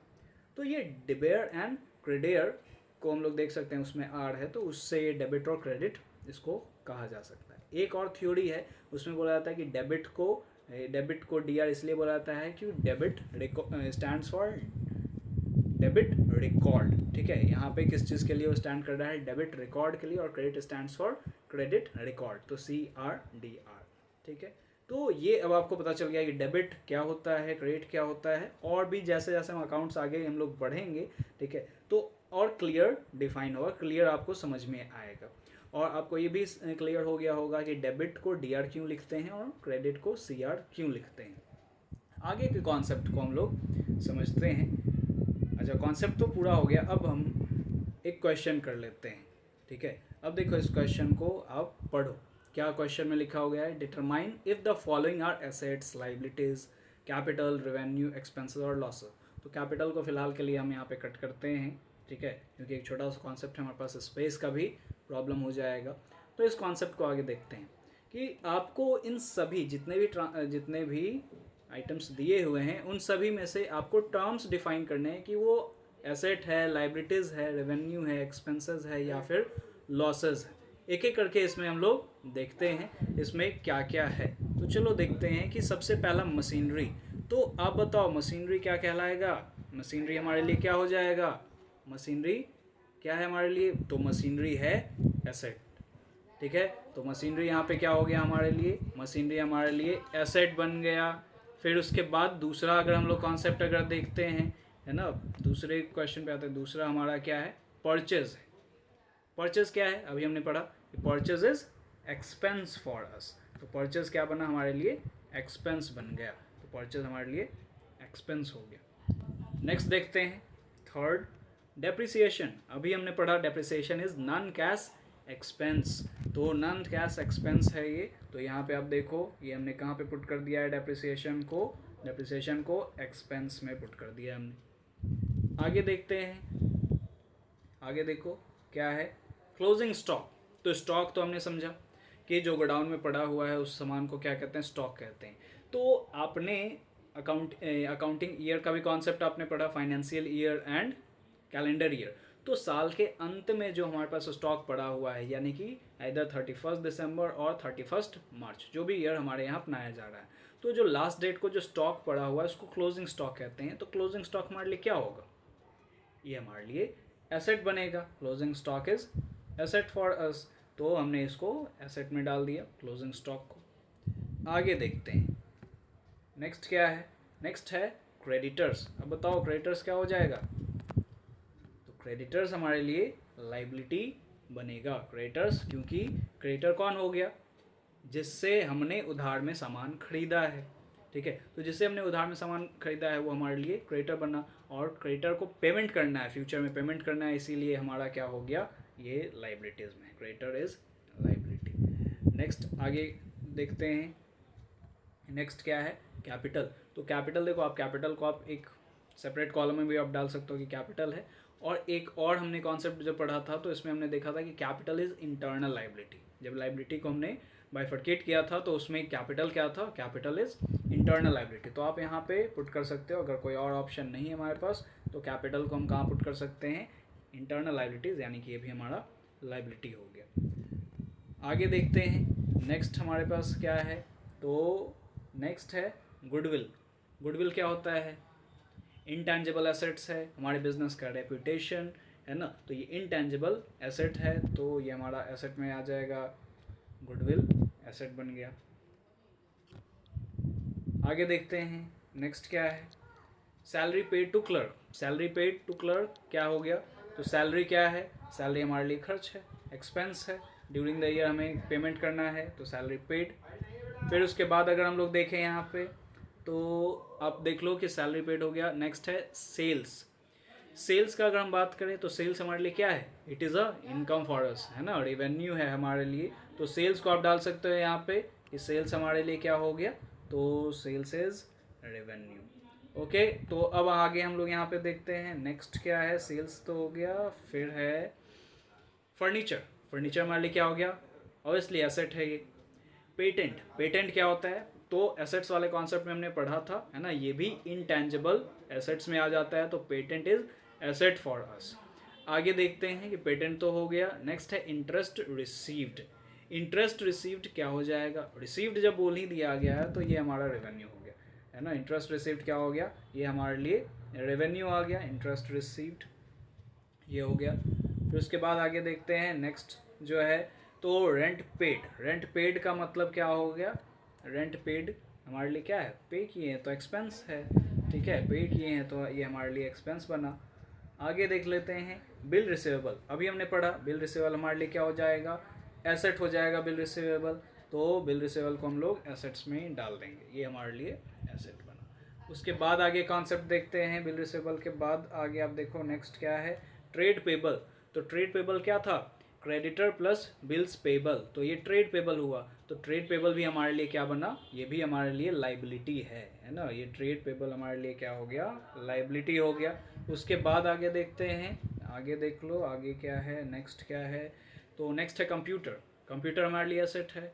तो ये डिबेयर एंड क्रेडेयर को हम लोग देख सकते हैं, उसमें R है, तो उससे ये डेबिट और क्रेडिट इसको कहा जा सकता है। एक और थ्योरी है, उसमें बोला जाता है कि डेबिट को DR इसलिए बोला जाता है कि debit stands for debit record, ठीक है। यहाँ पे किस चीज़ के लिए वो स्टैंड कर रहा है, डेबिट रिकॉर्ड के लिए, और credit stands for credit record, तो CRDR, ठीक है। तो ये अब आपको पता चल गया कि डेबिट क्या होता है, क्रेडिट क्या होता है, और भी जैसे जैसे हम अकाउंट्स आगे हम लोग बढ़ेंगे, ठीक है, तो और क्लियर डिफाइन होगा, क्लियर आपको समझ में आएगा। और आपको ये भी क्लियर हो गया होगा कि डेबिट को DR क्यों लिखते हैं और क्रेडिट को CR क्यों लिखते हैं। आगे के कॉन्सेप्ट को हम लोग समझते हैं। अच्छा, कॉन्सेप्ट तो पूरा हो गया, अब हम एक क्वेश्चन कर लेते हैं, ठीक है। अब देखो इस क्वेश्चन को आप पढ़ो, क्या क्वेश्चन में लिखा हो गया है, determine if the following are assets, liabilities, capital, revenue, expenses और लॉसेस। तो कैपिटल को फिलहाल के लिए हम यहाँ पे कट करते हैं, ठीक है, क्योंकि एक छोटा सा कॉन्सेप्ट है, हमारे पास स्पेस का भी प्रॉब्लम हो जाएगा। तो इस कॉन्सेप्ट को आगे देखते हैं कि आपको इन सभी जितने भी आइटम्स दिए हुए हैं, उन सभी में से आपको टर्म्स डिफाइन करने हैं कि वो एसेट है, लाइबिलिटीज़ है, रेवेन्यू है, एक्सपेंसेस है या फिर लॉसेस है। एक एक करके इसमें हम लोग देखते हैं इसमें क्या क्या है। तो चलो देखते हैं कि सबसे पहला मशीनरी। तो आप बताओ मशीनरी क्या कहलाएगा? मशीनरी हमारे लिए क्या हो जाएगा? मशीनरी क्या है हमारे लिए? तो मशीनरी है एसेट। ठीक है, तो मशीनरी यहाँ पे क्या हो गया हमारे लिए? मशीनरी हमारे लिए एसेट बन गया। फिर उसके बाद दूसरा अगर हम लोग कॉन्सेप्ट अगर देखते हैं, है ना, दूसरे क्वेश्चन पे आते हैं। दूसरा हमारा क्या है? परचेज है। परचेज क्या है? अभी हमने पढ़ा कि purchase is expense for us. तो परचेज क्या बना हमारे लिए? एक्सपेंस बन गया। तो परचेज हमारे लिए एक्सपेंस हो गया। नेक्स्ट देखते हैं थर्ड, डेप्रिसिएशन। अभी हमने पढ़ा depreciation is non cash expense. तो नॉन कैश एक्सपेंस है ये। तो यहाँ पे आप देखो ये हमने कहाँ पे पुट कर दिया है डेप्रिसिएशन को? डेप्रिसिएशन को एक्सपेंस में पुट कर दिया हमने। आगे देखते हैं, आगे देखो क्या है? Closing stock. तो स्टॉक तो हमने समझा कि जो गोडाउन में पड़ा हुआ है उस सामान को क्या कहते हैं? स्टॉक कहते हैं। तो आपने अकाउंटिंग ईयर का भी कॉन्सेप्ट आपने पढ़ा, financial year and calendar year. तो साल के अंत में जो हमारे पास स्टॉक पड़ा हुआ है, यानी कि इधर 31 दिसंबर और 31 मार्च, जो भी ईयर हमारे यहाँ अपनाया जा रहा है, तो जो लास्ट डेट को जो स्टॉक पड़ा हुआ है उसको क्लोजिंग स्टॉक कहते हैं। तो क्लोजिंग स्टॉक हमारे लिए क्या होगा? ये हमारे लिए एसेट बनेगा। Closing stock is asset for us. तो हमने इसको एसेट में डाल दिया क्लोजिंग स्टॉक को। आगे देखते हैं नेक्स्ट क्या है? नेक्स्ट है क्रेडिटर्स। अब बताओ क्रेडिटर्स क्या हो जाएगा? तो क्रेडिटर्स हमारे लिए लाइबिलिटी बनेगा। क्रेडिटर्स, क्योंकि क्रेडिटर कौन हो गया? जिससे हमने उधार में सामान खरीदा है। ठीक है, तो जिससे हमने उधार में सामान खरीदा है वो हमारे लिए क्रेडिटर बना। और क्रेडिटर को पेमेंट करना है, फ्यूचर में पेमेंट करना है, इसीलिए हमारा क्या हो गया? ये लाइबिलिटीज़ में। Creditor is liability. नेक्स्ट आगे देखते हैं, नेक्स्ट क्या है? कैपिटल। तो कैपिटल देखो, आप कैपिटल को आप एक सेपरेट कॉलम में भी आप डाल सकते हो कि कैपिटल है। और एक और हमने कॉन्सेप्ट जब पढ़ा था तो इसमें हमने देखा था कि कैपिटल इज इंटरनल लाइबिलिटी। जब लाइबिलिटी को हमने बाइफर्केट किया था तो उसमें कैपिटल क्या था? Capital is internal liability. तो आप यहाँ पे पुट कर सकते हो, अगर कोई और ऑप्शन नहीं है हमारे पास तो कैपिटल को हम कहाँ पुट कर सकते हैं? इंटरनल लाइबिलिटीज़, यानी कि ये भी हमारा लाइबिलिटी हो गया। आगे देखते हैं नेक्स्ट हमारे पास क्या है? तो नेक्स्ट है गुडविल। गुडविल क्या होता है? इंटेंजिबल एसेट्स है, हमारे बिजनेस का रेपुटेशन है ना, तो ये इंटेंजिबल एसेट है, तो ये हमारा एसेट में आ जाएगा। गुडविल एसेट बन गया। आगे देखते हैं नेक्स्ट क्या है? Salary paid to clerk. Salary paid to clerk क्या हो गया? तो सैलरी क्या है? सैलरी हमारे लिए खर्च है, एक्सपेंस है। ड्यूरिंग द ईयर हमें पेमेंट करना है, तो सैलरी पेड। फिर उसके बाद अगर हम लोग देखें यहाँ पे तो आप देख लो कि सैलरी पेड हो गया। नेक्स्ट है सेल्स। सेल्स का अगर हम बात करें तो सेल्स हमारे लिए क्या है? It is a income for us, है ना, रेवेन्यू है हमारे लिए। तो सेल्स को आप डाल सकते हो यहाँ पे कि सेल्स हमारे लिए क्या हो गया? तो सेल्स इज रेवेन्यू। ओके, तो अब आगे हम लोग यहाँ पे देखते हैं नेक्स्ट क्या है? सेल्स तो हो गया। फिर है फर्नीचर। फर्नीचर हमारे लिए क्या हो गया? ऑब्वियसली एसेट है ये। पेटेंट। पेटेंट क्या होता है? तो एसेट्स वाले कॉन्सेप्ट में हमने पढ़ा था, है ना, ये भी इंटेंजिबल एसेट्स में आ जाता है। तो patent is asset for us. आगे देखते हैं कि पेटेंट तो हो गया। नेक्स्ट है इंटरेस्ट रिसीव्ड। इंटरेस्ट रिसीव्ड क्या हो जाएगा? रिसीव्ड जब बोल ही दिया गया है तो ये हमारा रेवेन्यू हो गया, है ना। इंटरेस्ट रिसीव्ड क्या हो गया? ये हमारे लिए रेवेन्यू आ गया। इंटरेस्ट रिसीव्ड ये हो गया। फिर उसके बाद आगे देखते हैं नेक्स्ट जो है तो रेंट पेड। रेंट पेड का मतलब क्या हो गया? रेंट पेड हमारे लिए क्या है? पे किए हैं तो एक्सपेंस है। ठीक है, पे किए हैं तो ये हमारे लिए एक्सपेंस बना। आगे देख लेते हैं बिल रिसीवेबल। अभी हमने पढ़ा बिल रिसीवेबल हमारे लिए क्या हो जाएगा? एसेट हो जाएगा बिल रिसीवेबल। तो बिल रिसीवेबल को हम लोग एसेट्स में डाल देंगे, ये हमारे लिए एसेट बना। उसके बाद आगे कॉन्सेप्ट देखते हैं बिल रिसीवेबल के बाद। आगे आप देखो नेक्स्ट क्या है? Trade payable. तो ट्रेड पेबल क्या था? क्रेडिटर प्लस बिल्स पेबल, तो ये ट्रेड पेबल हुआ। तो ट्रेड पेबल भी हमारे लिए क्या बना? ये भी हमारे लिए लाइबिलिटी है ना। ये ट्रेड पेबल हमारे लिए क्या हो गया? लाइबिलिटी हो गया। उसके बाद आगे देखते हैं, आगे देख लो आगे क्या है, नेक्स्ट क्या है? तो नेक्स्ट है कंप्यूटर। कंप्यूटर हमारे लिए एसेट है।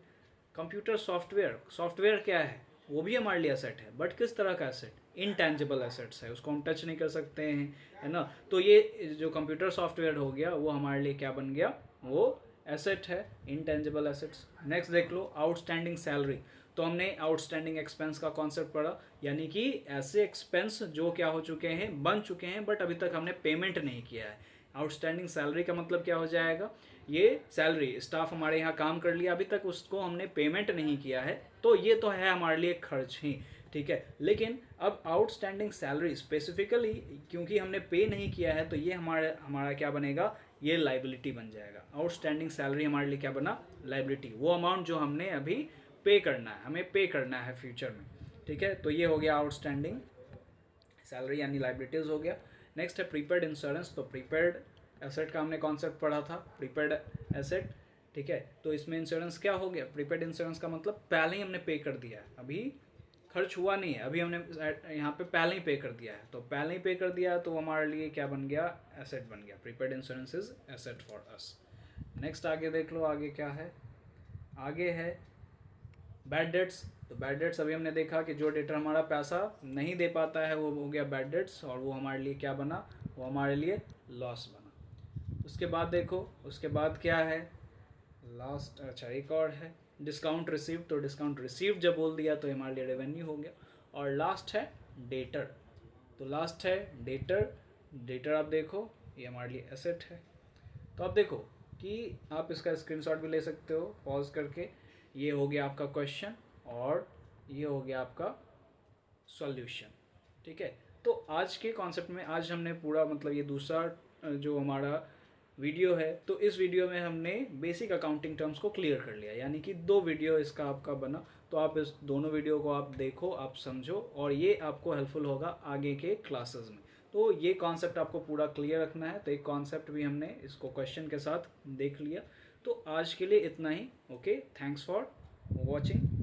Computer software. सॉफ्टवेयर क्या है? वो भी हमारे लिए एसेट है, बट किस तरह का एसेट? इनटेंजिबल एसेट्स है, उसको हम टच नहीं कर सकते हैं, है ना। तो ये जो कंप्यूटर सॉफ्टवेयर हो गया वो हमारे लिए क्या बन गया? वो एसेट है, इनटेंजिबल एसेट्स। नेक्स्ट देख लो, आउटस्टैंडिंग सैलरी। तो हमने आउटस्टैंडिंग एक्सपेंस का कॉन्सेप्ट पढ़ा, यानी कि ऐसे एक्सपेंस जो क्या हो चुके हैं, बन चुके हैं, बट अभी तक हमने पेमेंट नहीं किया है। आउटस्टैंडिंग सैलरी का मतलब क्या हो जाएगा? ये सैलरी, स्टाफ हमारे यहाँ काम कर लिया, अभी तक उसको हमने पेमेंट नहीं किया है, तो ये तो है हमारे लिए खर्च ही, ठीक है। लेकिन अब आउटस्टैंडिंग सैलरी स्पेसिफिकली क्योंकि हमने पे नहीं किया है, तो ये हमारा क्या बनेगा? ये लाइबिलिटी बन जाएगा। आउटस्टैंडिंग सैलरी हमारे लिए क्या बना? लाइबिलिटी। वो अमाउंट जो हमने अभी पे करना है, हमें पे करना है फ्यूचर में, ठीक है। तो ये हो गया आउटस्टैंडिंग सैलरी यानी लाइबिलिटीज़ हो गया। नेक्स्ट है प्रीपेड इंश्योरेंस। तो प्रीपेड एसेट का हमने कॉन्सेप्ट पढ़ा था, प्रीपेड एसेट, ठीक है। तो इसमें इंश्योरेंस क्या हो गया? प्रीपेड इंश्योरेंस का मतलब पहले ही हमने पे कर दिया है, अभी खर्च हुआ नहीं है, अभी हमने यहाँ पे पहले ही पे कर दिया है। तो पहले ही पे कर दिया है, तो हमारे लिए क्या बन गया? एसेट बन गया। Prepaid insurance is asset for us. Next आगे देख लो, आगे क्या है? आगे है बैड डेट्स। तो बैड डेट्स अभी हमने देखा कि जो डेटर हमारा पैसा नहीं दे पाता है वो हो गया बैड डेट्स, और वो हमारे लिए क्या बना? वो हमारे लिए लॉस बना। उसके बाद देखो, उसके बाद क्या है? लास्ट, अच्छा एक और है डिस्काउंट रिसीव। तो डिस्काउंट रिसीव जब बोल दिया तो हमारे लिए रेवेन्यू हो गया। और लास्ट है डेटर। तो लास्ट है डेटर। डेटर आप देखो ये हमारे लिए एसेट है। तो आप देखो कि आप इसका स्क्रीनशॉट भी ले सकते हो पॉज करके। ये हो गया आपका क्वेश्चन और ये हो गया आपका सॉल्यूशन, ठीक है। तो आज के कॉन्सेप्ट में आज हमने पूरा मतलब ये दूसरा जो हमारा वीडियो है, तो इस वीडियो में हमने बेसिक अकाउंटिंग टर्म्स को क्लियर कर लिया, यानी कि 2 वीडियो इसका आपका बना। तो आप इस दोनों वीडियो को आप देखो, आप समझो, और ये आपको हेल्पफुल होगा आगे के क्लासेस में। तो ये कॉन्सेप्ट आपको पूरा क्लियर रखना है। तो एक कॉन्सेप्ट भी हमने इसको क्वेश्चन के साथ देख लिया। तो आज के लिए इतना ही। Okay, thanks for watching.